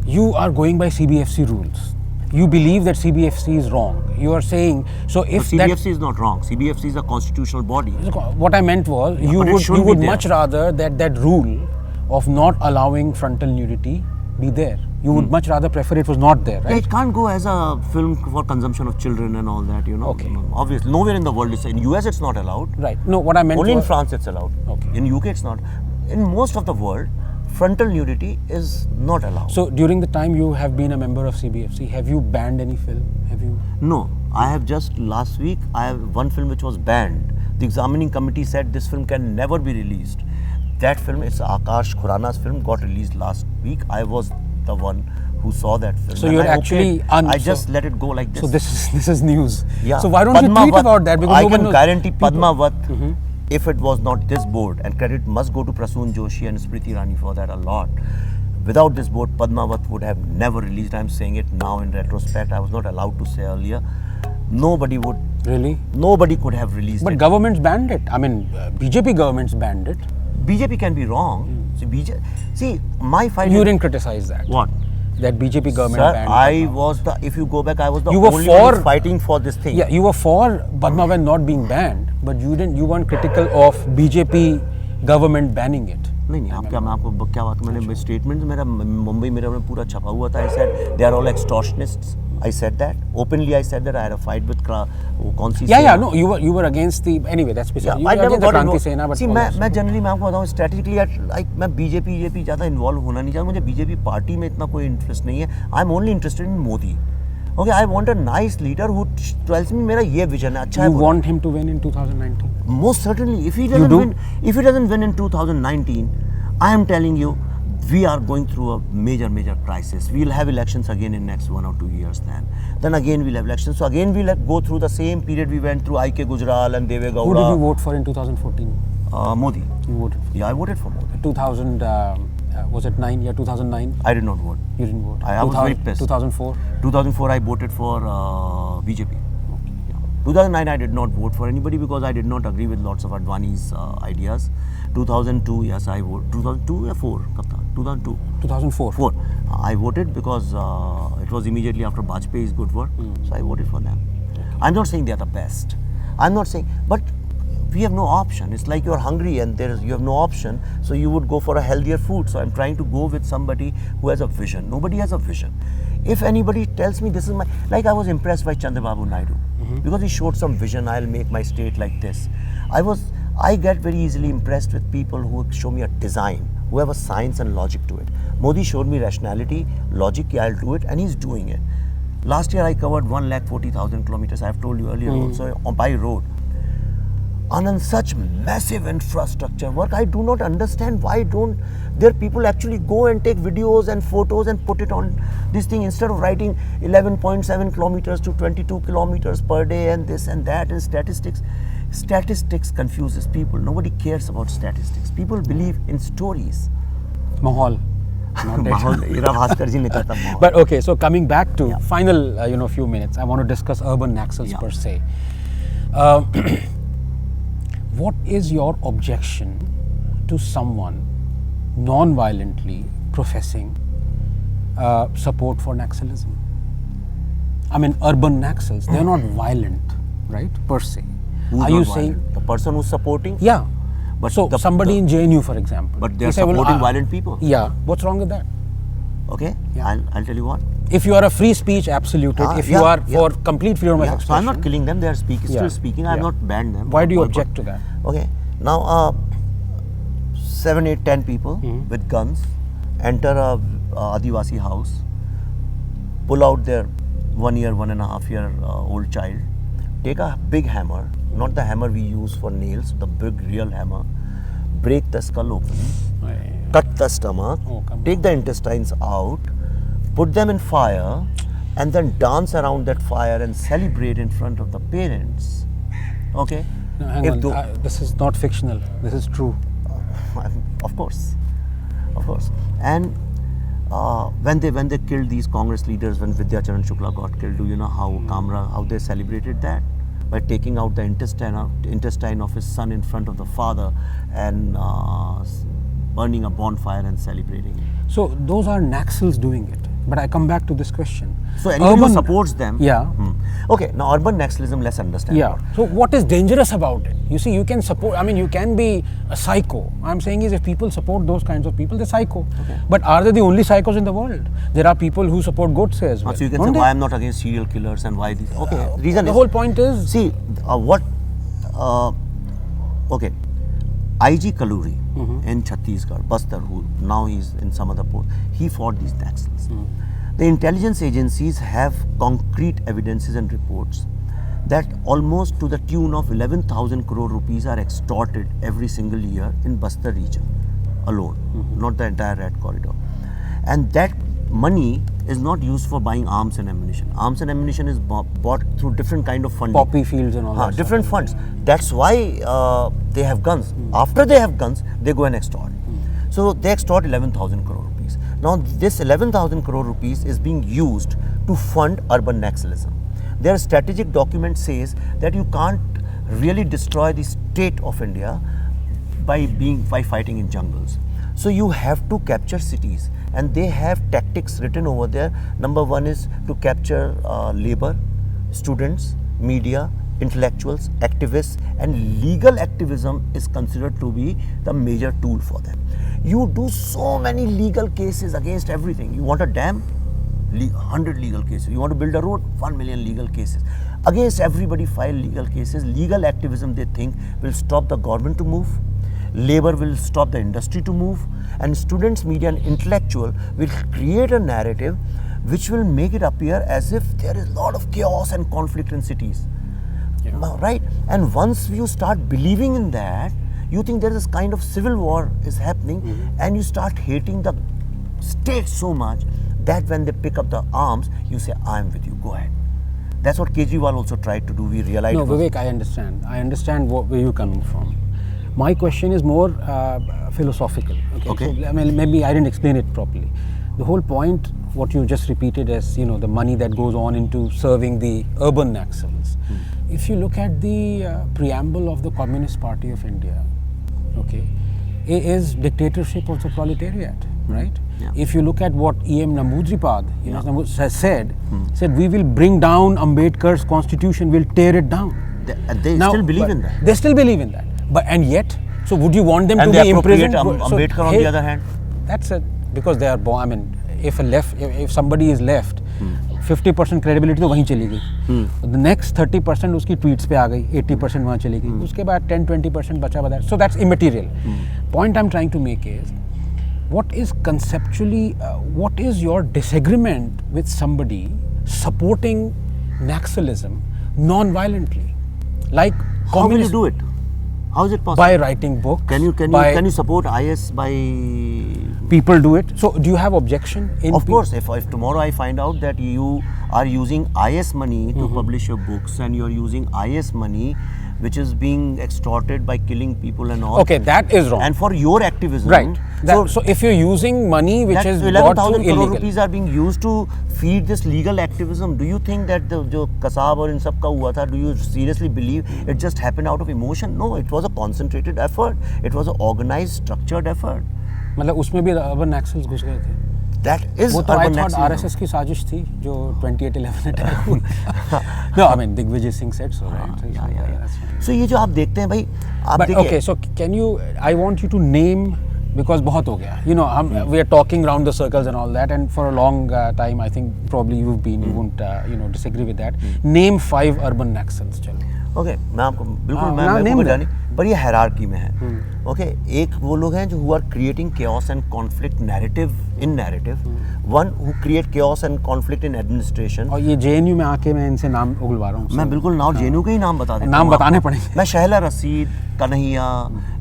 You are going by CBFC rules. You believe that CBFC is wrong. You are saying, so if CBFC is not wrong. CBFC is a constitutional body. What I meant was, you would much rather that rule of not allowing frontal nudity be there. You would much rather prefer it was not there, right? Yeah, it can't go as a film for consumption of children and all that, you know. Okay. Obviously, nowhere in the world in US it's not allowed. Right. No, what I meant only in France it's allowed. Okay. In UK it's not. In most of the world, frontal nudity is not allowed. So during the time you have been a member of CBFC, have you banned any film? Have you? No, I have just last week. I have one film which was banned. The examining committee said this film can never be released. That film, it's Akash Khurana's film, got released last week. I was the one who saw that film. So you're actually I just let it go like this. So this is news. Yeah. So why don't you tweet about that? Because I can guarantee Padmavat, if it was not this board, and credit must go to Prasoon Joshi and Smriti Irani for that a lot. Without this board, Padmavat would have never released. I'm saying it now in retrospect. I was not allowed to say earlier. Nobody would. Really? Nobody could have released it. But governments banned it. I mean, BJP governments banned it. BJP can be wrong. See, my fight. You didn't criticize that. What? That BJP government Sir, banned. if you go back, I was the you were only one fighting for this thing. Yeah, you were for Padmavat not being banned, but you weren't critical of BJP government banning it. नहीं आपको क्या बात मैंने statement मेरा मुंबई मेरा में पूरा छपा हुआ था. I said they are all extortionists. I said that openly. I said that I had a fight with कौन सी no, you were against the anyway. That's beside. You were against the Kranti Sena, but see मैं generally मैं आपको बताऊँ strategically मैं BJP ज़्यादा involve होना नहीं चाहता. मुझे BJP पार्टी में इतना कोई interest नहीं है. I'm only interested in Modi. Okay, I want a nice leader who tells me मेरा ये vision है अच्छा है. You want him to win in 2019? Most certainly. If he doesn't win in 2019, I am telling you, we are going through a major crisis. We'll have elections again in next 1 or 2 years. Then again we'll have elections. So again we'll go through the same period we went through. I.K. Gujral and Deve Gowda. Who did you vote for in 2014? Modi. You voted for? Yeah, I voted for Modi. 2000. Was it 9? Yeah, 2009. I did not vote. You didn't vote. I was very pissed. 2004. 2004 I voted for BJP. 2009 I did not vote for anybody because I did not agree with lots of Advani's ideas. 2002, yes, I voted. 2002 or 4? 2002. 2004. 4. I voted because it was immediately after Bajpayee's good work. So I voted for them. I'm not saying they are the best. I'm not saying, but we have no option. It's like you're hungry and you have no option. So you would go for a healthier food. So I'm trying to go with somebody who has a vision. Nobody has a vision. If anybody tells me this is my, like I was impressed by Chandrababu Naidu. because he showed some vision. I'll make my state like this. I get very easily impressed with people who show me a design, who have a science and logic to it. Modi showed me rationality, logic, I'll do it, and he's doing it. Last year I covered 140,000 kilometers, I have told you earlier also, by road. Anand, such massive infrastructure work, I do not understand why don't there people actually go and take videos and photos and put it on this thing instead of writing 11.7 kilometers to 22 kilometers per day and this and that and statistics. Statistics confuses people. Nobody cares about statistics. People believe in stories. Mahal. Mahal. But okay, so coming back to final few minutes, I want to discuss urban Naxals per se. What is your objection to someone non-violently professing support for Naxalism? I mean, urban Naxals, they're not violent, right, per se. Are you saying the person who's supporting? Yeah. But so somebody in JNU, for example. But they're supporting violent people. Yeah. What's wrong with that? Okay. Yeah. I'll tell you what. If you are a free speech absoluted, if you are for complete freedom of expression. So I'm not killing them. They are still speaking. I've not banned them. Why do you object to that? Okay. Now, 7, 8, 10 people with guns enter a Adivasi house, pull out their 1 year, 1.5 year old child, take a big hammer, not the hammer we use for nails, the big real hammer, break the skull open, cut the stomach, take the intestines out, put them in fire, and then dance around that fire and celebrate in front of the parents. Okay? No, hang on. This is not fictional. This is true. Of course. And when they killed these Congress leaders, when Vidyacharan Shukla got killed, do you know how they celebrated that? By taking out the intestine of his son in front of the father and burning a bonfire and celebrating. So those are Naxals doing it. But I come back to this question. So anyone who supports them. Yeah. Okay, now urban Naxalism, let's understand. Yeah. So what is dangerous about it? You see, you can support, you can be a psycho. I'm saying is if people support those kinds of people, they're psycho. Okay. But are they the only psychos in the world? There are people who support Godse as well. So you can say why I'm not against serial killers and why these. Okay. Reason the whole point is. See, okay. IG Kaluri in Chhattisgarh, Bastar, who now he's in some other post, he fought these Naxals. The intelligence agencies have concrete evidences and reports that almost to the tune of 11,000 crore rupees are extorted every single year in Bastar region alone, not the entire Red Corridor. And that money is not used for buying arms and ammunition. Arms and ammunition is bought through different kind of funding. Poppy fields and all that. Different funds. That's why they have guns. After they have guns, they go and extort. So they extort 11,000 crore rupees. Now this 11,000 crore rupees is being used to fund urban Naxalism. Their strategic document says that you can't really destroy the state of India by fighting in jungles. So you have to capture cities, and they have tactics written over there. Number one is to capture labor, students, media, intellectuals, activists, and legal activism is considered to be the major tool for them. You do so many legal cases against everything. You want a dam? 100 legal cases. You want to build a road? 1 million legal cases. Against everybody, file legal cases. Legal activism, they think, will stop the government to move. Labor will stop the industry to move, and students, media and intellectual will create a narrative which will make it appear as if there is a lot of chaos and conflict in cities. Yeah. Right? And once you start believing in that, you think there is kind of civil war is happening, and you start hating the state so much that when they pick up the arms, you say, I'm with you, go ahead. That's what Kejriwal also tried to do. We realized. No, Vivek, I understand. I understand where you're coming from. My question is more philosophical. Okay. So, maybe I didn't explain it properly. The whole point, what you just repeated as, the money that goes on into serving the urban Naxals. If you look at the preamble of the Communist Party of India, okay, it is dictatorship of the proletariat, right? Yeah. If you look at what E.M. Namboodiripad has said, we will bring down Ambedkar's constitution, we'll tear it down. They still believe in that. They still believe in that. And yet, so would you want them to be imprisoned? Ambedkar on the other hand? That's it. Because they are born, if somebody is left 50% credibility तो वहीं चली गई, the next 30% उसकी tweets पे आ गई, 80% वहाँ चली गई, उसके बाद 10-20% बचा बता, so that's immaterial. Point I am trying to make is what is conceptually what is your disagreement with somebody supporting Naxalism non-violently, like how will you do it? How is it possible? By writing books. Can you support IS by people do it? So do you have objection in of course, if tomorrow I find out that you are using IS money to publish your books and you are using IS money which is being extorted by killing people and all. Okay, that is wrong. And for your activism. Right. So if you're using money which is brought through 11,000 crore illegal. rupees are being used to feed this legal activism. Do you think that the जो कसाब और इन सब का हुआ था, do you seriously believe it just happened out of emotion? No, it was a concentrated effort. It was an organized, structured effort. मतलब उसमें भी urban Naxals घुस गए थे. That is वो तो I urban thought Naxalism. RSS की साजिश थी जो 28/11 अटैक हुआ. No, I mean Digvijay Singh said so, right? Yeah. That's fine. So ये जो आप देखते हैं भाई, आप But देखिए. okay, so can you? I want you to name, because बहुत हो गया. You know, we are talking round the circles and all that, and for a long time, I think probably you won't disagree with that. Name 5 urban Naxals, चलो. Okay, मैं आपको बिल्कुल हाँ, मैं name को them. जानी, पर ये हायरार्की में है. ओके, एक वो लोग हैं जो who are creating chaos and conflict in narrative. One who create chaos and conflict in administration. और ये JNU में आके मैं इनसे नाम उगलवा रहा हूँ. मैं बिल्कुल नाम JNU के ही नाम बता देता हूँ. नाम बताने पड़ेंगे. मैं शहला रशीद, कन्हैया,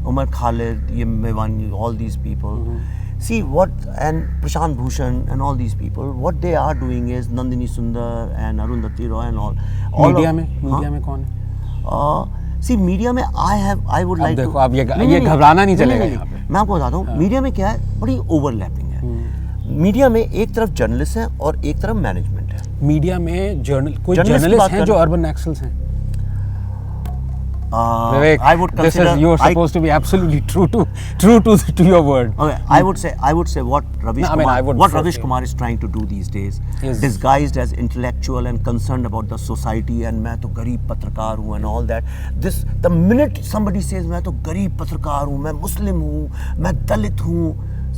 उमर खालिद, ये Mevani, all these people. See what, and Prashant Bhushan and all these people, what they are doing is Nandini Sundar and Arundhati Roy and all. Media में कौन है? See, मीडिया में I would like देखो, to. अब ये घबराना नहीं चलेगा यहाँ पे. मैं आपको बताता हूँ, मीडिया में क्या है, बड़ी ओवरलैपिंग है. मीडिया में एक तरफ जर्नलिस्ट हैं और एक तरफ मैनेजमेंट है. मीडिया में कोई Journalist की जर्नलिस्ट बात हैं कर- जो अर्बन Naxals हैं? Vivek, I would this consider. is you're supposed to be absolutely true to your word. Okay, I would say what Ravish No, I mean, I Kumar, would what first Ravish say- Kumar is trying to do these days, Yes. disguised as intellectual and concerned about the society and मैं तो गरीब पत्रकार हूँ and all that. The minute somebody says मैं तो गरीब पत्रकार हूँ, मैं मुस्लिम हूँ, मैं दलित हूँ,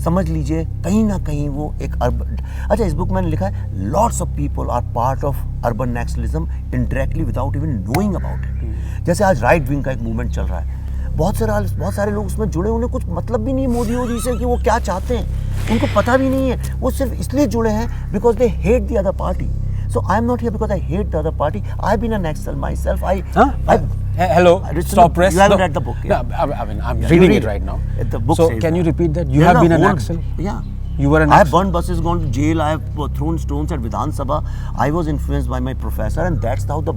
समझ लीजिए कहीं ना कहीं वो एक अच्छा, इस बुक में मैंने लिखा है lots of people are part of urban naxalism indirectly without even knowing about it. जैसे आज राइट विंग का एक मूवमेंट चल रहा है, बहुत सारे लोग उसमें जुड़े, उन्हें कुछ मतलब भी नहीं मोदी जी से कि वो क्या चाहते हैं, उनको पता भी नहीं है, वो सिर्फ इसलिए जुड़े हैं because they hate the other party. So I am not here because I hate the other party. I've been a Naxal myself. Hello, stop press. You haven't read the book. Yeah. No, I mean, I'm reading it right now. The book so says can you that. repeat that? You There's have been a whole- Naxal? Yeah. You were a I Naxal? have burned buses, gone to jail. I have thrown stones at Vidhan Sabha. I was influenced by my professor, and that's how the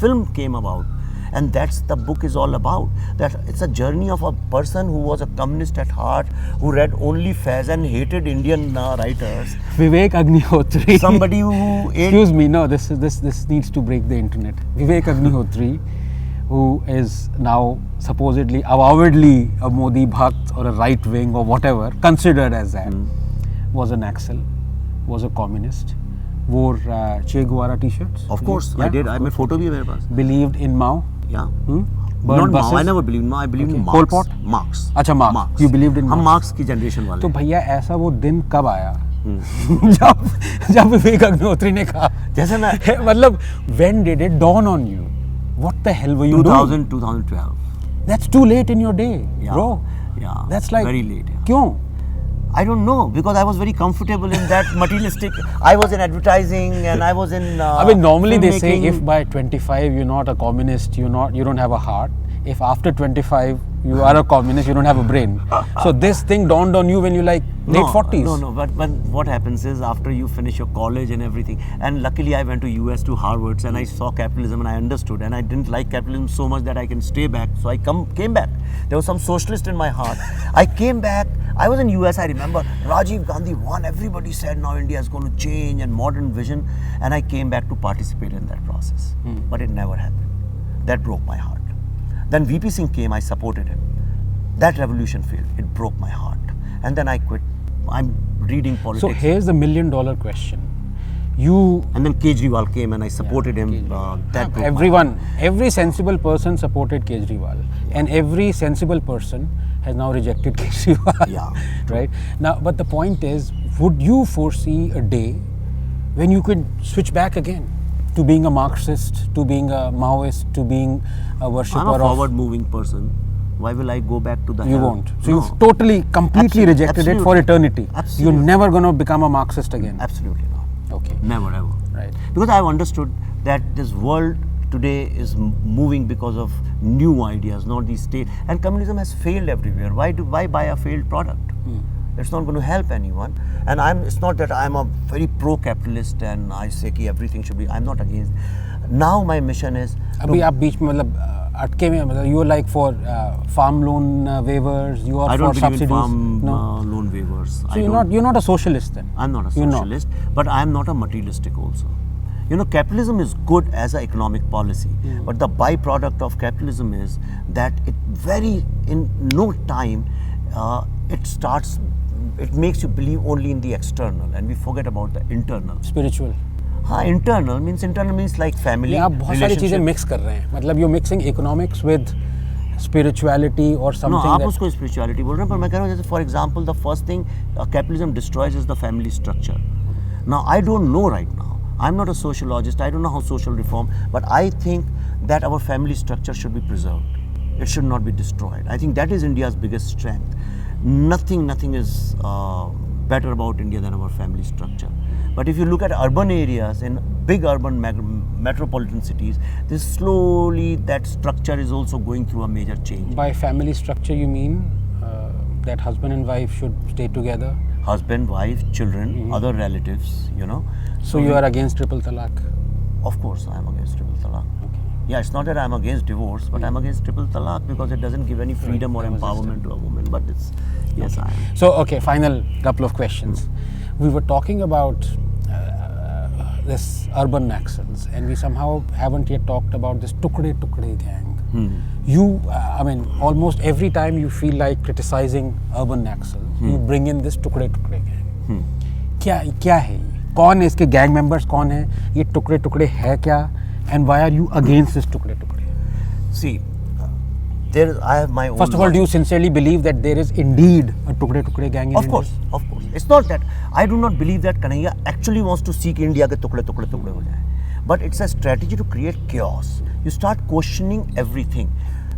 film came about. And that's the book is all about. That it's a journey of a person who was a communist at heart, who read only Faiz and hated Indian writers. Vivek Agnihotri. Somebody who Excuse me, no, this needs to break the internet. Vivek Agnihotri, who is now supposedly, avowedly a Modi Bhakt or a right wing or whatever, considered as that, was a Naxal, was a communist, wore Che Guevara t-shirts. Of course, Yeah, I did. of I made photo bhi hai mere paas. Believed in Mao. Yeah. Burned Not buses. Mao. I never believed in Mao. I believed in Pol Marx. Pot? Marx. अच्छा, Marx. You believed in हम Marx. Marks की generation वाले तो हैं. भैया ऐसा वो दिन कब आया जब विवेक अग्निहोत्री ने कहा, जैसे ना मतलब when did it dawn on you? What the hell were you doing? 2012. That's too late in your day, Yeah. bro. Yeah. That's like very late. Yeah. क्यों? I don't know, because I was very comfortable in that materialistic. I was in advertising and I was in. I mean, normally they say filmmaking. if by 25 you're not a communist, you don't have a heart. If after 25 you are a communist, you don't have a brain. So this thing dawned on you when you're like late 40s. No. But what happens is after you finish your college and everything, and luckily I went to US to Harvard and I saw capitalism and I understood, and I didn't like capitalism so much that I can stay back. So I came back. There was some socialist in my heart. I came back. I was in US. I remember Rajiv Gandhi won. Everybody said now India is going to change and modern vision, and I came back to participate in that process. But it never happened. That broke my heart. Then VP Singh came, I supported him. That revolution failed. It broke my heart. And then I quit. I'm reading politics. So here's the $1 million question. And then Kejriwal came and I supported him. That broke my heart. Every sensible person supported Kejriwal. And every sensible person has now rejected Kejriwal. Yeah. Right? Now, but the point is, would you foresee a day when you could switch back again to being a Marxist, to being a Maoist, to being a worshipper I'm a forward-moving person. Why will I go back to the You hell? won't. So No. you've totally, completely rejected it for eternity. Absolutely. You're never going to become a Marxist again. Absolutely not. Okay. Never ever. Right. Because I've understood that this world today is moving because of new ideas, not the state. And communism has failed everywhere. Why buy a failed product? It's not going to help anyone. And it's not that I'm a very pro-capitalist and I say कि everything should be. I'm not against. Now my mission is. अभी आप बीच में मतलब अटके में मतलब you are like for farm loan waivers, you are I for don't believe subsidies. in farm No. loan waivers. So you're not a socialist then. I'm not a You're not. socialist, but I'm not a materialistic also. You know, capitalism is good as an economic policy, but the byproduct of capitalism is that in no time, it makes you believe only in the external and we forget about the internal. Spiritual. हाँ, internal means like family, ये आप बहुत सारी चीजें relationship. Mix कर रहे हैं मतलब you're mixing economics with spirituality or No, something आप that उसको spirituality बोल रहे हैं पर मैं कह रहा हूँ जैसे for example the first thing capitalism destroys is the family structure. Now I don't know right now. I'm not a sociologist. I don't know how social reform, but I think that our family structure should be preserved. It should not be destroyed. I think that is India's biggest strength. Nothing is better about India than our family structure. But if you look at urban areas in big urban metropolitan cities, this slowly that structure is also going through a major change. by family structure you mean that husband and wife should stay together. Husband, wife, children, other relatives, you know. So you are against triple talaq. Of course, I am against triple talaq. Yeah, it's not that I'm against divorce, but I'm against triple talaq because it doesn't give any freedom or empowerment to a woman. But it's, yes, I am. So, okay, final couple of questions. We were talking about this Urban Naxals and we somehow haven't yet talked about this Tukde gang. You, I mean, almost every time you feel like criticizing Urban Naxals, you bring in this Tukde gang. क्या है ये? कौन है इसके gang members कौन है? ये टुकड़े है क्या? And why are you against this tukde? See, I have my own. First of all, do you sincerely believe that there is indeed a tukde gang in Of India? course. It's not that. I do not believe that Kanhaiya actually wants to seek India ke tukde ho jaye. But it's a strategy to create chaos. You start questioning everything.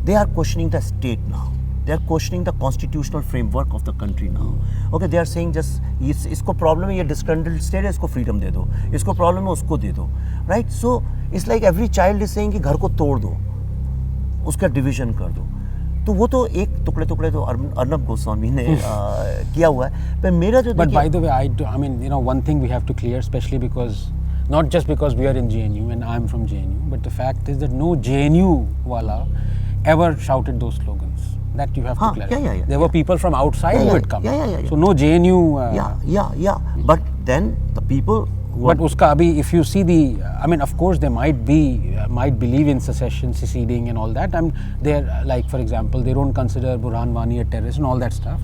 They are questioning the state now. They are questioning the constitutional framework of the country now. Okay, they are saying just isko problem hai ye discontented state hai, isko freedom de do. Isko problem hai usko de do. Right? So it's like every child is saying कि घर को तोड़ दो, उसका division कर दो. तो वो तो एक टुकड़े तो अर्नब गोस्वामी ने किया हुआ है. पर मेरा जो But by the way, I mean, you know, one thing we have to clear, especially because not just because we are in JNU and I'm from JNU, but the fact is that no JNU wala ever shouted those slogans. That you have to clarify. Yeah. There were people from outside who had come. Yeah. So no JNU. Yeah. But then the people. But uska abhi, if you see the, I mean, of course, they might believe in secession, seceding, and all that. I mean, they're like, for example, they don't consider Burhan Wani a terrorist and all that stuff.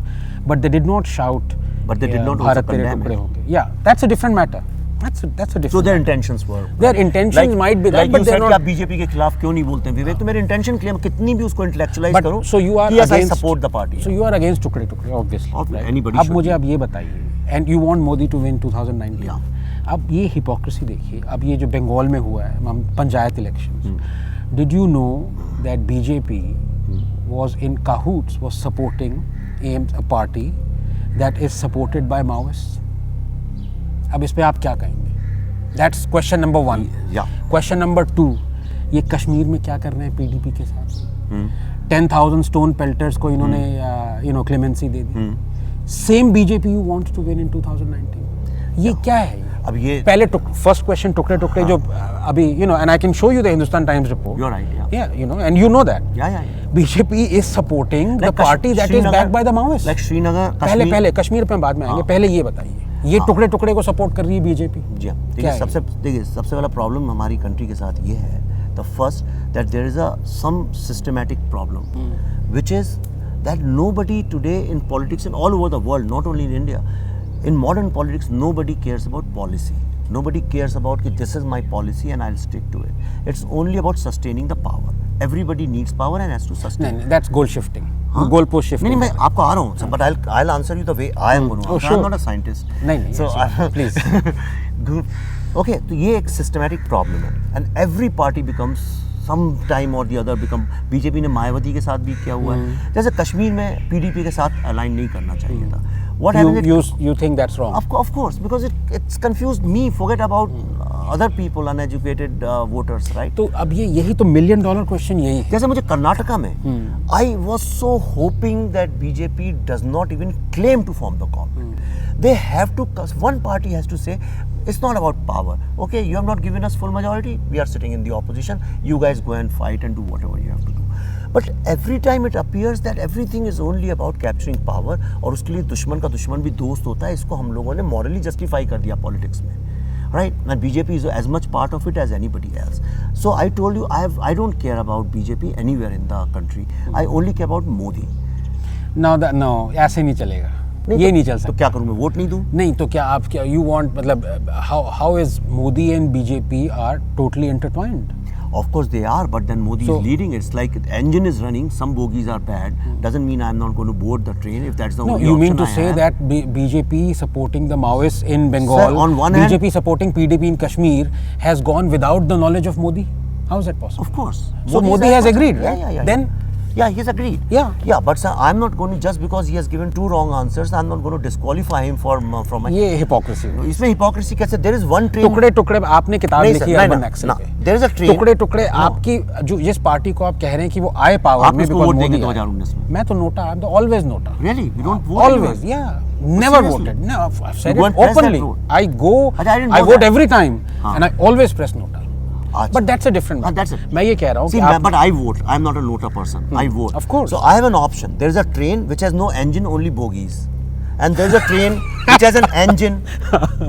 But they did not shout. But they did not also condemn it. Yeah, that's a different matter. That's a different. So their intentions were. Their intentions might be that, but they're not. आप BJP के खिलाफ क्यों नहीं बोलते हैं विवेक? तो मेरे intention clear, कितनी भी उसको intellectualize करो. So you are yes, against. I support the party. So you are against टुकड़े, obviously. Right? Anybody अब should मुझे be. अब ये बताइए, and you want Modi to win 2019. Yeah. अब ये hypocrisy देखिए, अब ये जो बंगाल में हुआ है, panchayat elections. Did you know that BJP was in cahoots, was supporting a party that is supported by Maoists? अब इस पे आप क्या कहेंगे? That's question number 1. Yeah. Question number 2. ये कश्मीर में क्या कर रहे हैं PDP के साथ? 10,000 stone pelters को इन्होंने clemency they the. Same BJP you want to win in 2019. ये क्या है? अब ये पहले first question टुकड़े जो अभी and I can show you the Hindustan Times report. You're right. Yeah, and you know that. Yeah. BJP is supporting Like the party that is backed by the Maoists. Like Srinagar, पहले कश्मीर पे बाद में आएंगे. पहले ये बताइए. ये टुकड़े को सपोर्ट कर रही है बीजेपी. जी हाँ. देखिए सबसे बड़ा प्रॉब्लम हमारी कंट्री के साथ ये है. The first that there is some systematic problem, which is that nobody today in politics and all over the world, not only in India, in modern politics, nobody cares about policy. Nobody cares about that this is my policy and I'll stick to it. It's only about sustaining the power. Everybody needs power and has to sustain. नहीं, that's goal shifting. Goal post shifting. नहीं, मैं आपको आ रहा हूँ, but I'll answer you the way I am going to. I'm not a scientist. नहीं, so please. Okay, तो ये एक सिस्टमैटिक प्रॉब्लम है and every party becomes some time और द अदर बिकम बीजेपी ने मायावती के साथ भी किया हुआ है जैसे कश्मीर में पीडीपी के साथ अलाइन नहीं करना चाहिए था What you think that's wrong? Of course, because it's confused me. Forget about other people, uneducated voters, right? तो अब यही तो $1 million क्वेश्चन यही है. जैसे मुझे कर्नाटका में, I was so hoping that BJP does not even claim to form the government. They have to. One party has to say, it's not about power. Okay, you have not given us full majority. We are sitting in the opposition. You guys go and fight and do whatever you have to do. But every time it appears that everything is only about capturing power और उसके लिए दुश्मन का दुश्मन भी दोस्त होता है इसको हम लोगों ने morally justify कर दिया politics में, right? And BJP is as much part of it as anybody else. So I told you I don't care about BJP anywhere in the country. I only care about Modi. No, ऐसे नहीं चलेगा. ये नहीं चल सकता. तो क्या करूँ मैं वोट नहीं दूँ? नहीं तो क्या आप क्या you want मतलब how is Modi and BJP are totally intertwined? Of course they are, but then Modi is leading. It's like the engine is running. Some bogies are bad. Doesn't mean I'm not going to board the train if that's the only option I have. No, you mean to say that BJP supporting the Maoists in Bengal, Sir, on one BJP hand, supporting PDP in Kashmir has gone without the knowledge of Modi? How is that possible? Of course. So Modi has agreed, right? Yeah. Then? Yeah, he's agreed. Yeah, but sir, I'm not going to, just because he has given 2 wrong answers, I'm not going to disqualify him from my. ये hypocrisy. इसमें hypocrisy कैसे? There is one train. टुकड़े आपने किताब लिखी है Urban Naxal पे. There is a train. टुकड़े आपकी जो जिस पार्टी को आप कह रहे हैं कि वो आए पावर में बिकॉज़ वोट देंगे 2019 में. मैं तो NOTA, I'm always nota. Really? You don't vote? Always, yeah. Never voted. No, I've said it openly. I vote every time, and I always press nota. But that's a different matter. That's it. मैं ये कह रहा हूँ कि but I vote. I'm not a nota person. I vote. Of course. So I have an option. There is a train which has no engine, only bogies. And there is a train which has an engine,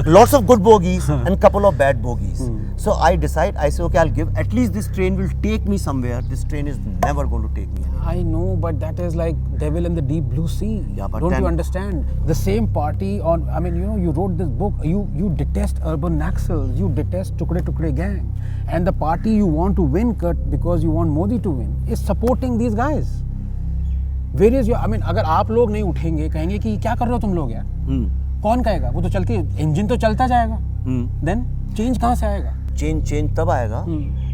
lots of good bogies and couple of bad bogies. So I decide, I say, okay, I'll give, at least this train will take me somewhere. This train is never going to take me anywhere. I know, but that is like devil in the deep blue sea. Yeah, but don't you understand? The same party on, I mean, you wrote this book, you detest Urban Naxals, you detest Tukde gang. And the party you want to win, Kurt, because you want Modi to win, is supporting these guys. Where is your, I mean, अगर आप लोग नहीं उठेंगे कहेंगे कि क्या कर रहे हो तुम लोग यार, कौन कहेगा? वो तो चलती है, इंजन तो चलता जाएगा. Then चेंज कहाँ से आएगा? चेंज तब आएगा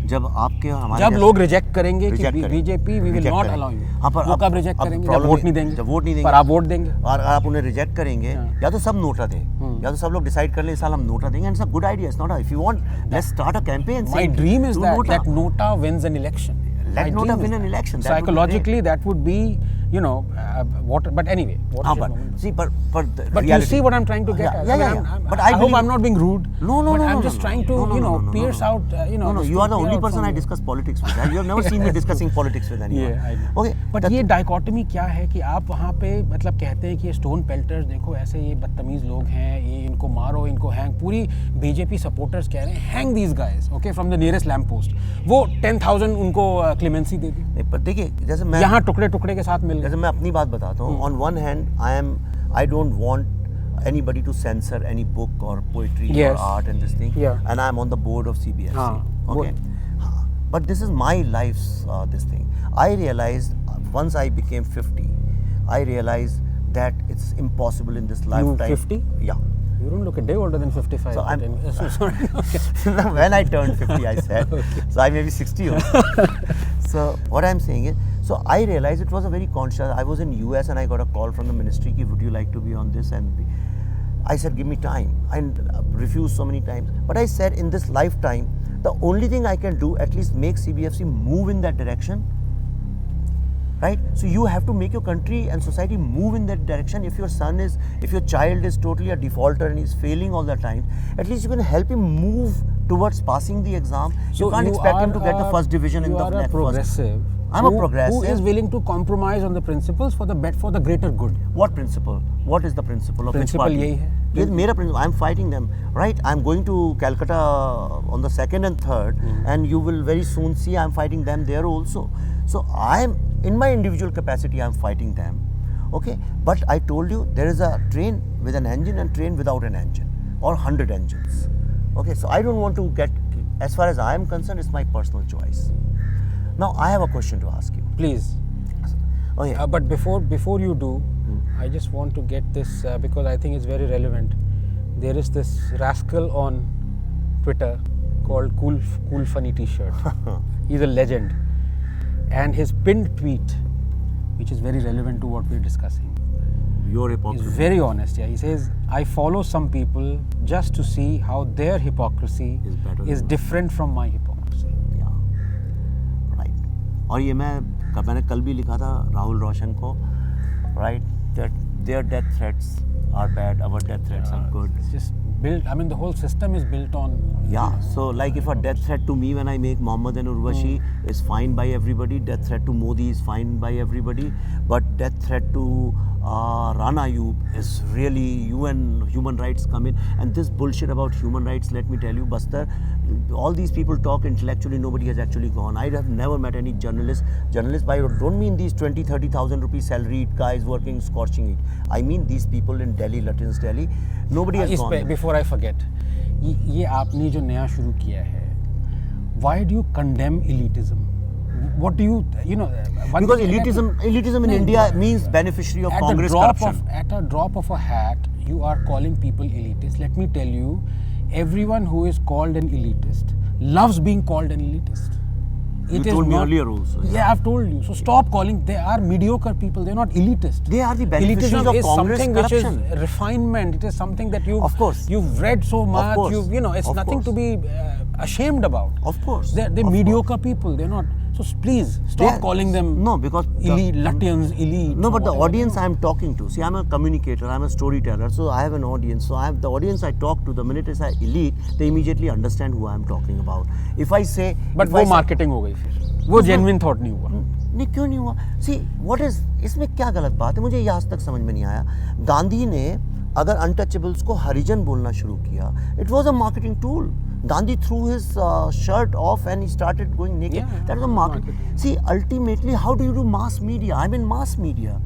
जब आपके हमारे जब लोग रिजेक्ट करेंगे कि BJP we will not allow you. हाँ, पर वो कब रिजेक्ट करेंगे? जब वोट नहीं देंगे. पर आप वोट देंगे और आप उन्हें रिजेक्ट करेंगे या तो सब नोटा दें या तो सब लोग डिसाइड कर लें इस साल हम नोटा देंगे. And it's a good idea. It's not if you want let's start a campaign. My dream is that NOTA wins an election. Let Nota win an election. Psychologically, that would be, you know, what. But anyway, what see, but you see what I'm trying to get at. Yeah. But I hope I'm not being rude. No. I'm just trying to, pierce out. No. You are the only person I discuss politics with. You have never seen me discussing politics with anyone. Yeah, I know. Okay. But ये dichotomy क्या है कि आप वहाँ पे मतलब कहते हैं कि ये stone pelters देखो ऐसे ये बदतमीज लोग हैं, ये इनको मारो, इनको हैंग. पूरी बीजेपी सपोर्टर्स कह रहे हैं hang these guys, okay, from the nearest lamp post. वो 10,000 उनको क्लेमेंसी दे दी. नहीं, पर देखिए जैसे मैं यहाँ टुकड़े के साथ मिल गए. जैसे मैं अपनी बात बताता हूँ. On one hand, I don't want anybody to censor any book or poetry or art and this thing. Yeah. And I'm on the board of CBFC. Okay. But this is my life's this thing. I realized once I became 50, I realized that it's impossible in this lifetime. You 50? Yeah. You don't look a day older than 55. So I'm sorry. Okay. When I turned 50, I said. Okay. So I may be 60 also. So what I'm saying is, so I realized it was a very conscious. I was in US and I got a call from the ministry. Would you like to be on this? And I said, give me time. I refused so many times. But I said, in this lifetime, the only thing I can do, at least make CBFC move in that direction. Right? So you have to make your country and society move in that direction. If your child is totally a defaulter and he's failing all the time, at least you can help him move towards passing the exam. So you can't expect him to get the first division in the next. You are a progressive. I'm a progressive. Who is willing to compromise on the principles for the greater good? What principle? What is the principle of principle which party? यही है. This is मेरा principle. I'm fighting them. Right? I'm going to Calcutta on the 2nd and 3rd, and you will very soon see I'm fighting them there also. So I'm in my individual capacity. I'm fighting them. Okay. But I told you there is a train with an engine and train without an engine, or 100 engines. Okay. So I don't want to get. As far as I am concerned, it's my personal choice. Now I have a question to ask you. Please. Okay. But before you do, I just want to get this because I think it's very relevant. There is this rascal on Twitter called Cool Funny T-shirt. He's a legend. And his pinned tweet, which is very relevant to what we're discussing, Your is hypocrisy. very honest. Yeah, he says, I follow some people just to see how their hypocrisy Is better is than different from my hypocrisy. Yeah. Right. और ये मैंने कल भी लिखा था राहुल रोशन को, right, that their death threats are bad, our death threats are good. It's just built, I mean, the whole system is built on... Yeah, so like if a death threat to me when I make Mohammed and Urvashi is fine by everybody, death threat to Modi is fine by everybody, but death threat to Rana Ayub is really UN human rights come in, and this bullshit about human rights, let me tell you, Bastar, all these people talk intellectually, nobody has actually gone. I have never met any journalist by, don't mean these 20,000-30,000 rupees salaried guys working scorching it. I mean these people in Delhi, Lutyens Delhi, nobody has gone. Before I forget, ये आपने जो नया शुरू किया है, why do you condemn elitism? What do you know? Because elitism in India means beneficiary of Congress corruption. At a drop of a hat, you are calling people elitist. Let me tell you, everyone who is called an elitist loves being called an elitist. You told me earlier also. Yeah, I've told you. So stop calling. They are mediocre people. They're not elitist. They are the beneficiaries Elitism of is Congress something corruption. which is refinement. It is something that you've read so much. Of course. It's Of nothing course. to be ashamed about. Of course. They're Of mediocre people. They're not. So please stop calling them. No, because elite, Lutyens, elite. No, but the whatever. audience I am talking to. See, I'm a communicator. I'm a storyteller. So I have an audience. So I have the audience I talk to. The minute I say elite, they immediately understand who I'm talking about. If I say, but वो marketing हो गई फिर. वो genuine thought नहीं हुआ. नहीं क्यों नहीं हुआ? See, what is इसमें क्या गलत बात है? मुझे ये आज तक समझ में नहीं आया. गांधी ने अगर अनटचेबल्स को हरिजन बोलना शुरू किया, it was a marketing tool. Gandhi threw his shirt off and he started going naked. Yeah, that was a marketing. See, ultimately, how do you do mass media? I'm in mass media.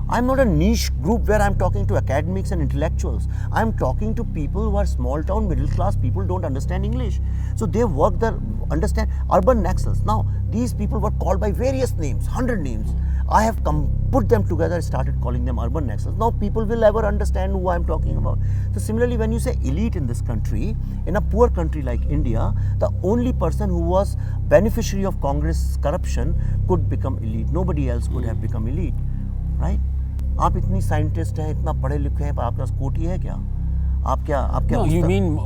I'm not a niche group where I'm talking to academics and intellectuals. I'm talking to people who are small town, middle class people, don't understand English. So they work there, understand urban Naxals. Now, these people were called by various names, 100 names. I have put them together and started calling them urban Naxals. Now people will ever understand who I'm talking about. So similarly, when you say elite in this country, in a poor country like India, the only person who was beneficiary of Congress corruption could become elite. Nobody else could have become elite, right? आप इतनी scientist हैं, इतना पढ़े लिखे हैं, पर आपके पास कोटी है क्या? आप क्या No, you mean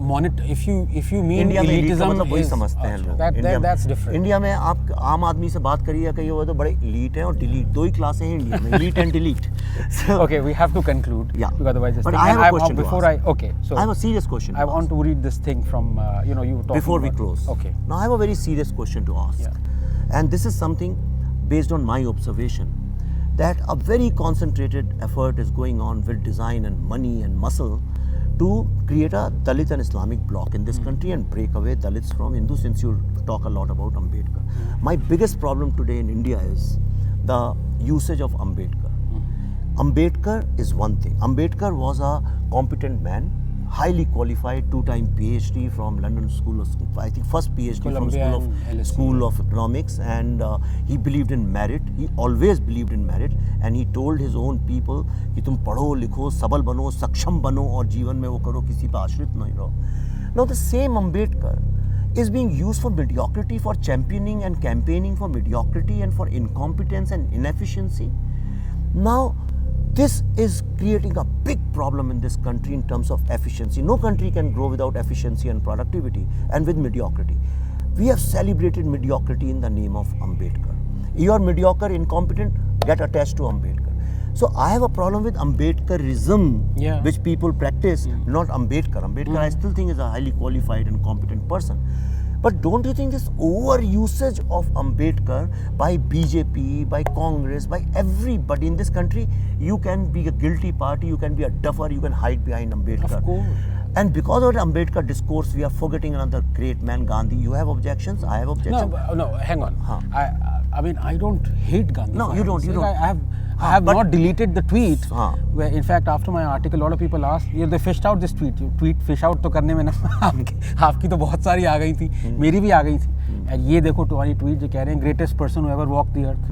if you mean India में elite का elitism मतलब वही is समझते हैं लोग. that's different. इंडिया में आप आम आदमी से बात करिए कहिए वो तो बड़े elite हैं और delete, दो ही क्लासें हैं इंडिया में, elite and delete. So, okay, we have to conclude. Yeah. Because otherwise, But I have a question before to ask. So I have a serious question. I want to read this thing from you talking before we about- close. Okay. Now I have a very serious question to ask, and this is something based on my observation, that a very concentrated effort is going on with design and money and muscle to create a Dalit and Islamic bloc in this country and break away Dalits from Hindus, since you talk a lot about Ambedkar. My biggest problem today in India is the usage of Ambedkar. Ambedkar is one thing. Ambedkar was a competent man, highly qualified, two-time PhD from London School of, I think first PhD Columbia from School of Economics, and he believed in merit. He always believed in merit, and he told his own people कि तुम पढ़ो लिखो सबल बनो सक्षम बनो और जीवन में वो करो किसी पर आश्रित नहीं रहो. Now the same Ambedkar is being used for mediocrity, for championing and campaigning for mediocrity and for incompetence and inefficiency. Now this is creating a big problem in this country in terms of efficiency. No country can grow without efficiency and productivity and with mediocrity. We have celebrated mediocrity in the name of Ambedkar. You are mediocre, incompetent, get attached to Ambedkar. So I have a problem with Ambedkarism, which people practice, not Ambedkar. Ambedkar I still think is a highly qualified and competent person. But don't you think this overusage of Ambedkar by BJP, by Congress, by everybody in this country, you can be a guilty party, you can be a duffer, you can hide behind Ambedkar. Of course. And because of the Ambedkar discourse, we are forgetting another great man, Gandhi. You have objections, I have objections. No, hang on. I mean, I don't hate Gandhi. No, you don't. I have not deleted the tweet. Where, in fact, after my article, a lot of people asked, they fished out this tweet. Tweet fish out तो करने में ना आपकी तो बहुत सारी आ गई थी, मेरी भी आ गई थी. And ये देखो तुम्हारी tweet जो कह रहे हैं greatest person who ever walked the earth.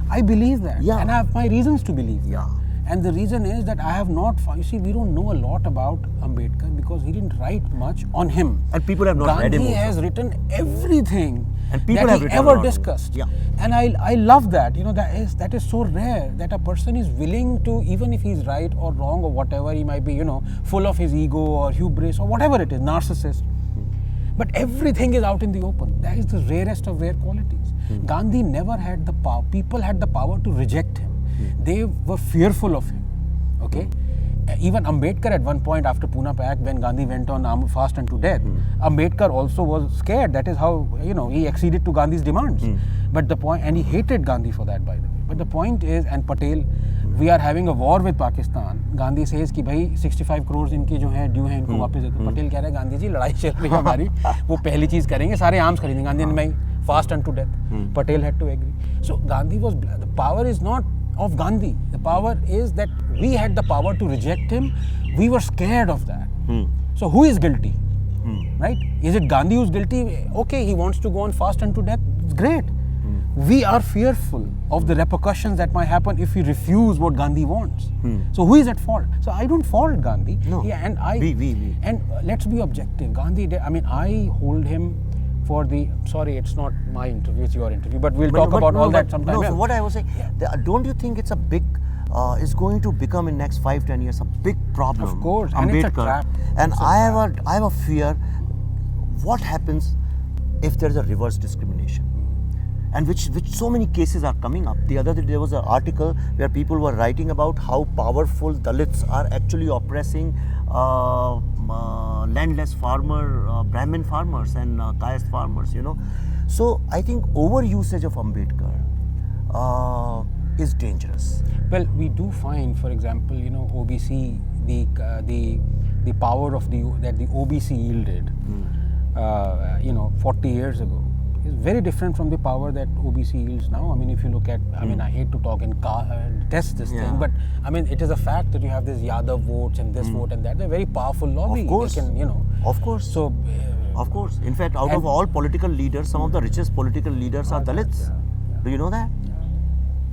I believe that, and I have my reasons to believe. Yeah. And the reason is that I have not found, you see, we don't know a lot about Ambedkar because he didn't write much on him. And people have not read him Gandhi also. has written everything And people that have he written ever about him. discussed. Yeah. And I love that. You know, that is so rare that a person is willing to, even if he's right or wrong or whatever, he might be, you know, full of his ego or hubris or whatever it is, narcissist. But everything is out in the open. That is the rarest of rare qualities. Gandhi never had the power. People had the power to reject him. They were fearful of him. Okay? Even Ambedkar at one point after Pune Pact, when Gandhi went on fast unto death, Ambedkar also was scared. That is how, you know, he acceded to Gandhi's demands. But the point, and he hated Gandhi for that, by the way. But the point is, and Patel, we are having a war with Pakistan. Gandhi says कि भाई 65 crores इनके जो हैं due हैं इनको वापस दे दो. पटेल कह रहा है गांधी जी लड़ाई चल रही है हमारी, वो पहली चीज करेंगे, सारे आर्म्स खरीदेंगे. गांधी ने भाई fast unto death. Patel had to agree. So Gandhi was, the power is not of Gandhi. The power is that we had the power to reject him. We were scared of that. So who is guilty? Right? Is it Gandhi who's guilty? Okay, he wants to go on fast unto death. It's great. We are fearful of the repercussions that might happen if we refuse what Gandhi wants. So who is at fault? So I don't fault Gandhi. No. Yeah, and We. And let's be objective. Gandhi, I mean, I hold him for the, sorry, it's not my interview, it's your interview, but we'll talk about all that sometime. No, so what I was saying, don't you think it's a big, it's going to become in next 5-10 years a big problem? Of course, and it's a trap. And I have a fear, what happens if there is a reverse discrimination? And which so many cases are coming up. The other day there was an article where people were writing about how powerful Dalits are actually oppressing landless farmer, Brahmin farmers and caste farmers, you know. So I think overusage of Ambedkar is dangerous. Well, we do find, for example, you know, OBC, the power of that the OBC yielded, you know, 40 years ago, is very different from the power that OBC yields now. I mean, if you look at, I mean, I hate to talk and test this thing, but I mean, it is a fact that you have this Yadav votes and this vote and that. They're very powerful lobby. Of course. They can, you know. Of course. So, of course. In fact, out of all political leaders, some of the richest political leaders are Dalits. Do you know that?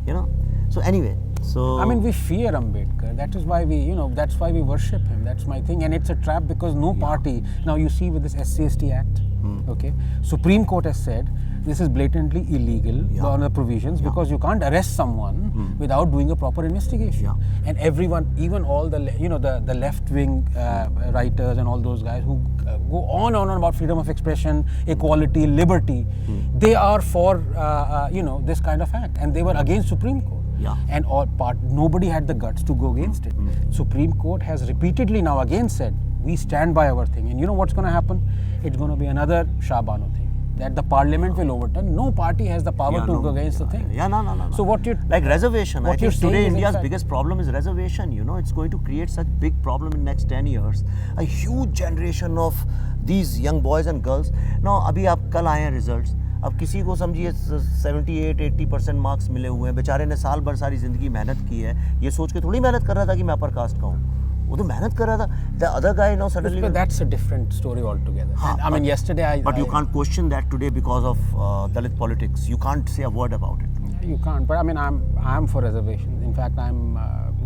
You know. So anyway, so I mean, we fear Ambedkar. That is why we, you know, that's why we worship him. That's my thing, and it's a trap because no party. Now you see with this SC/ST Act, okay, Supreme Court has said this is blatantly illegal on the provisions because you can't arrest someone without doing a proper investigation. And everyone, even all the, you know, the left-wing writers and all those guys who go on and on about freedom of expression, equality, liberty, they are for, you know, this kind of act, and they were against Supreme Court. And nobody had the guts to go against it. Supreme Court has repeatedly now again said, we stand by our thing. And you know what's going to happen? It's going to be another Shah Bano thing. That the parliament will overturn. No party has the power to go against the thing. No. So what you like reservation. I think today India's fact, biggest problem is reservation. You know, it's going to create such big problem in next 10 years. A huge generation of these young boys and girls. Now, अभी आप कल आए हैं results. अब किसी को समझिए 78-80% marks मिले हुए हैं, बेचारे ने साल भर सारी जिंदगी मेहनत की है, ये सोच के थोड़ी मेहनत कर रहा था कि मैं अपर कास्ट का हूँ, वो तो मेहनत कर रहा था. The other guy now suddenly. That's a different story altogether. I mean, yesterday But you can't question that today because of Dalit politics. You can't say a word about it. You can't. But I mean, I'm for reservations. In fact, I'm.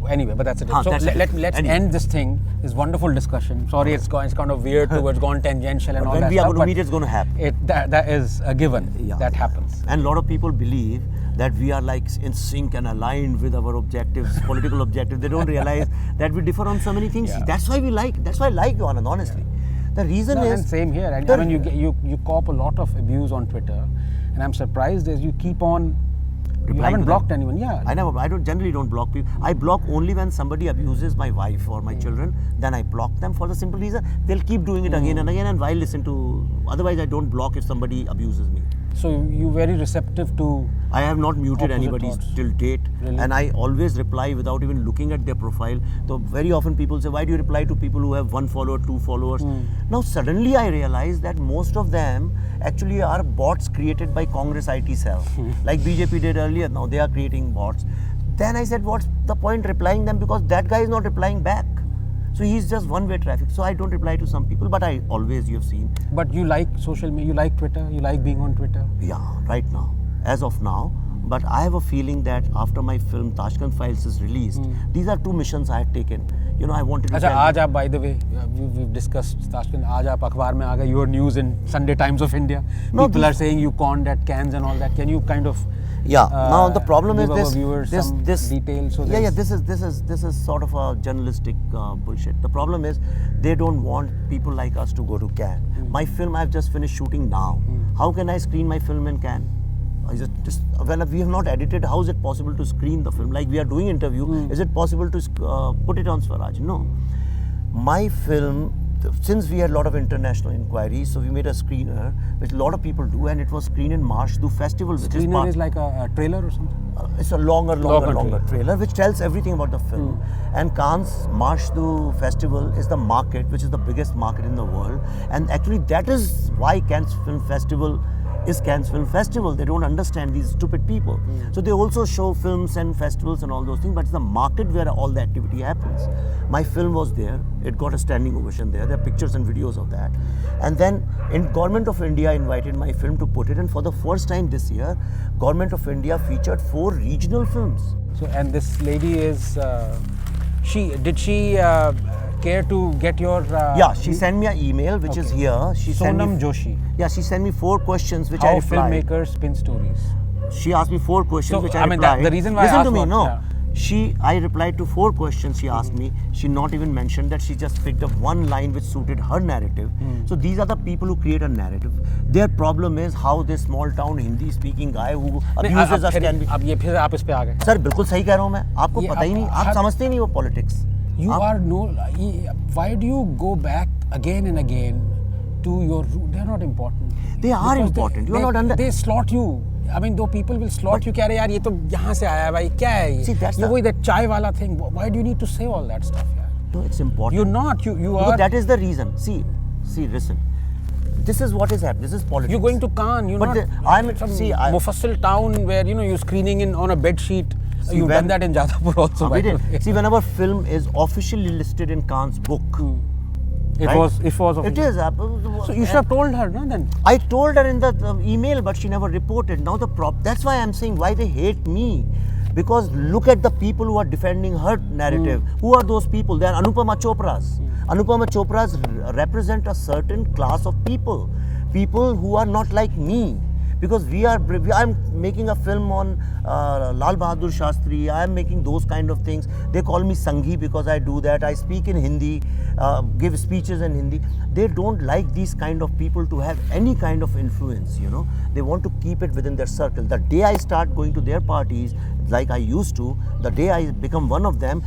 Anyway, but that's it. So let's end this thing. This wonderful discussion. Sorry, it's kind of weird towards gone tangential and all that. When we are going to meet, it's going to happen. That is a given. That happens. And a lot of people believe that we are like in sync and aligned with our objectives, political objectives. They don't realize that we differ on so many things. That's why we like. That's why I like you, Anand. Honestly, the reason is. And same here. And I mean, you cop a lot of abuse on Twitter, and I'm surprised as you keep on. You haven't blocked anyone, I generally don't block people. I block only when somebody abuses my wife or my children. Then I block them for the simple reason they'll keep doing it again and again, and why listen to? Otherwise, I don't block if somebody abuses me. So you're very receptive to. I have not muted anybody till date, and I always reply without even looking at their profile. So very often people say, why do you reply to people who have 1 follower, 2 followers? Now suddenly I realize that most of them actually are bots created by Congress IT cell, like BJP did earlier. Now they are creating bots. Then I said, what's the point replying them, because that guy is not replying back. So he's just one-way traffic. So I don't reply to some people, but I always, you have seen. But you like social media, you like Twitter, you like being on Twitter? Yeah, right now. As of now, But I have a feeling that after my film Tashkent Files is released, these are 2 missions I had taken. You know, I wanted to अच्छा tell आज आप by the way we've discussed Tashkent आज आप अखबार में आ गए your news in Sunday Times of India. No, People are saying you conned at Cannes and all that. Can you kind of now the problem is give our this viewers some detail so this is sort of a journalistic bullshit. The problem is they don't want people like us to go to Cannes. My film I've just finished shooting now. How can I screen my film in Cannes? When we have not edited, how is it possible to screen the film? Like we are doing interview, is it possible to put it on Swaraj? No. My film, since we had a lot of international inquiries, so we made a screener, which a lot of people do, and it was screened in Marshdu Festival. Screener is like a trailer or something? It's a longer trailer, which tells everything about the film. And Cannes Marshdu Festival is the market, which is the biggest market in the world. And actually that is why Cannes Film Festival is Cannes Film Festival. They don't understand these stupid people. So they also show films and festivals and all those things, but it's the market where all the activity happens. My film was there. It got a standing ovation there. There are pictures and videos of that. And then Government of India invited my film to put it, and for the first time this year, Government of India featured 4 regional films. So, and this lady is, did she care to get your... yeah, she sent me an email, which is here. She Sonam Joshi. Yeah, she sent me 4 questions, which How I replied. filmmakers spin stories. She asked me 4 questions, So, which I mean, replied. the reason why I Listen asked to me, what- no. yeah. I replied to 4 questions she asked me. She not even mentioned that she just picked up one line which suited her narrative. So these are the people who create a narrative. Their problem is how this small town Hindi speaking guy who abuses us can be. अब ये फिर आप इस पे आ गए. Sir बिल्कुल सही कह रहा हूँ मैं. आपको ये पता ही नहीं. आप समझते ही नहीं वो politics. You are no. Why do you go back again and again to your root? They are not important. They are important. You are not under. They slot you. I mean, though people will slot you. कह रहे यार ये तो यहाँ से आया है भाई क्या है ये? See, that's ये वही that चाय वाला thing. Why do you need to say all that stuff यार? No, it's important. You're not. You are. But that is the reason. See, listen. This is what is happening. This is politics. You're going to Cannes. You're But not. I'm some see. Mufassil town where you're screening in on a bed sheet. You've done that in Jadavpur also. We did. See, when our film is officially listed in Cannes book. It right? was. It is. So you should have told her, no? Then I told her in the email, but she never reported. Now that's why I'm saying why they hate me. Because look at the people who are defending her narrative. Who are those people? They are Anupama Chopras. Anupama Chopras represent a certain class of people. People who are not like me. Because I'm making a film on Lal Bahadur Shastri. I'm making those kind of things. They call me Sanghi because I do that. I speak in Hindi, give speeches in Hindi. They don't like these kind of people to have any kind of influence, They want to keep it within their circle. The day I start going to their parties, like I used to, the day I become one of them,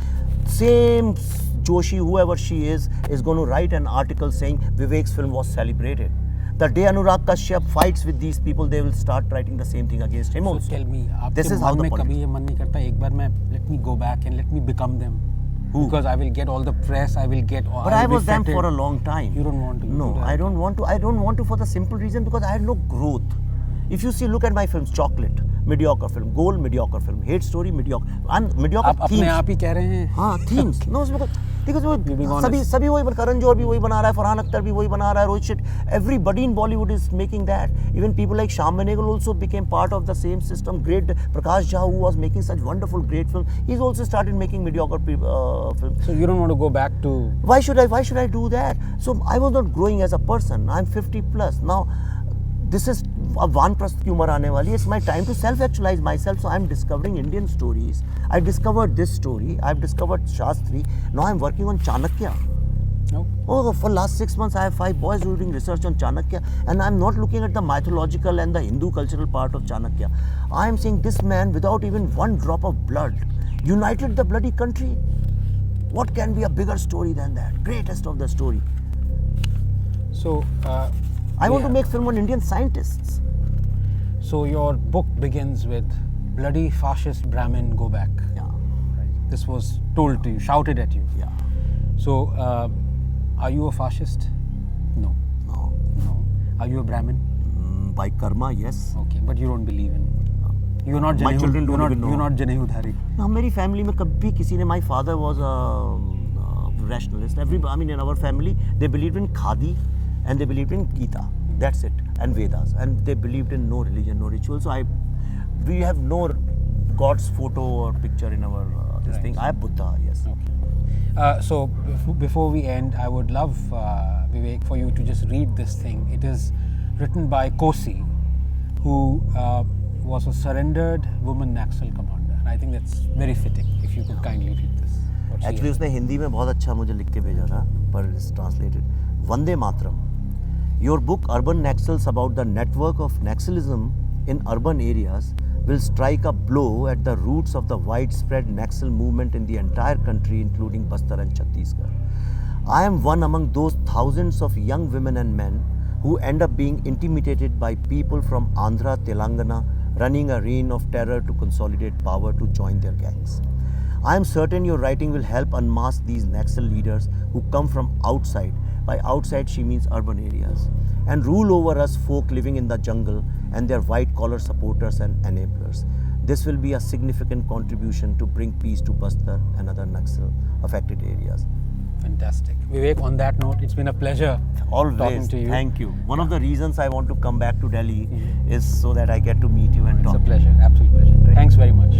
same Joshi, whoever she is going to write an article saying Vivek's film was celebrated. The day Anurag Kashyap fights with these people, they will start writing the same thing against him also. So tell me, this is how the politics. कभी ये मन नहीं करता एक बार मैं let me go back and let me become them. Who? Because I will get all the press, I will get. But I was them for a long time. You don't want to. No, I don't want to. I don't want to for the simple reason because I had no growth. If you see, look at my films, Chocolate, mediocre film, Goal, mediocre film, Hate Story, mediocre. I'm mediocre. आप अपने आप ही कह रहे हैं. हाँ, themes. No, because सभी वही करण जौहर भी वही बना रहा है, फरहान अख्तर भी वही बना रहा है, Rohit Shetty. Everybody in Bollywood is making that. Even people like Shyam Benegal also became part of the same system. Great Prakash Jha, who was making such wonderful, great films, he's also started making mediocre films. So you don't want to go back to. Why should I do that? So I was not growing as a person. I'm 50 plus now. This is a vanprasth की उम्र आने वाली. It's my time to self-actualize myself. So I'm discovering Indian stories. I discovered this story. I've discovered Shastri. Now I'm working on Chanakya. No. Oh, for last 6 months I have 5 boys who are doing research on Chanakya, and I'm not looking at the mythological and the Hindu cultural part of Chanakya. I am saying this man, without even one drop of blood, united the bloody country. What can be a bigger story than that? Greatest of the story. So. I want to make film on Indian scientists. So your book begins with bloody fascist Brahmin go back. Yeah. Right. This was told to you, shouted at you. Yeah. So are you a fascist? No. No. Are you a Brahmin? By karma, yes. Okay, but you don't believe in. You're not. My children don't even know. You're not Janehudhari. No, मेरी family में कभी किसी ने. My father was a rationalist. In our family, they believed in khadi. And they believed in Gita, that's it, and Vedas, and they believed in no religion, no ritual. So I we have no God's photo or picture in our this Right. thing. I have Buddha, yes. Okay. So before we end, I would love Vivek for you to just read this thing. It is written by Kosi, who was a surrendered woman Naxal commander. And I think that's very fitting. If you could kindly read this. What she Actually has. उसने हिंदी में बहुत अच्छा मुझे लिख के भेजा था, पर it's translated. Vande Mataram. Your book Urban Naxals about the network of Naxalism in urban areas will strike a blow at the roots of the widespread Naxal movement in the entire country, including Bastar and Chhattisgarh. I am one among those thousands of young women and men who end up being intimidated by people from Andhra, Telangana, running a reign of terror to consolidate power to join their gangs. I am certain your writing will help unmask these Naxal leaders who come from outside. By outside, she means urban areas, and rule over us folk living in the jungle and their white-collar supporters and enablers. This will be a significant contribution to bring peace to Bastar and other Naxal-affected areas. Fantastic. Vivek, on that note, it's been a pleasure Always, talking to you. thank you. One of the reasons I want to come back to Delhi is so that I get to meet you and It's talk. a pleasure, absolute pleasure. Thanks very much.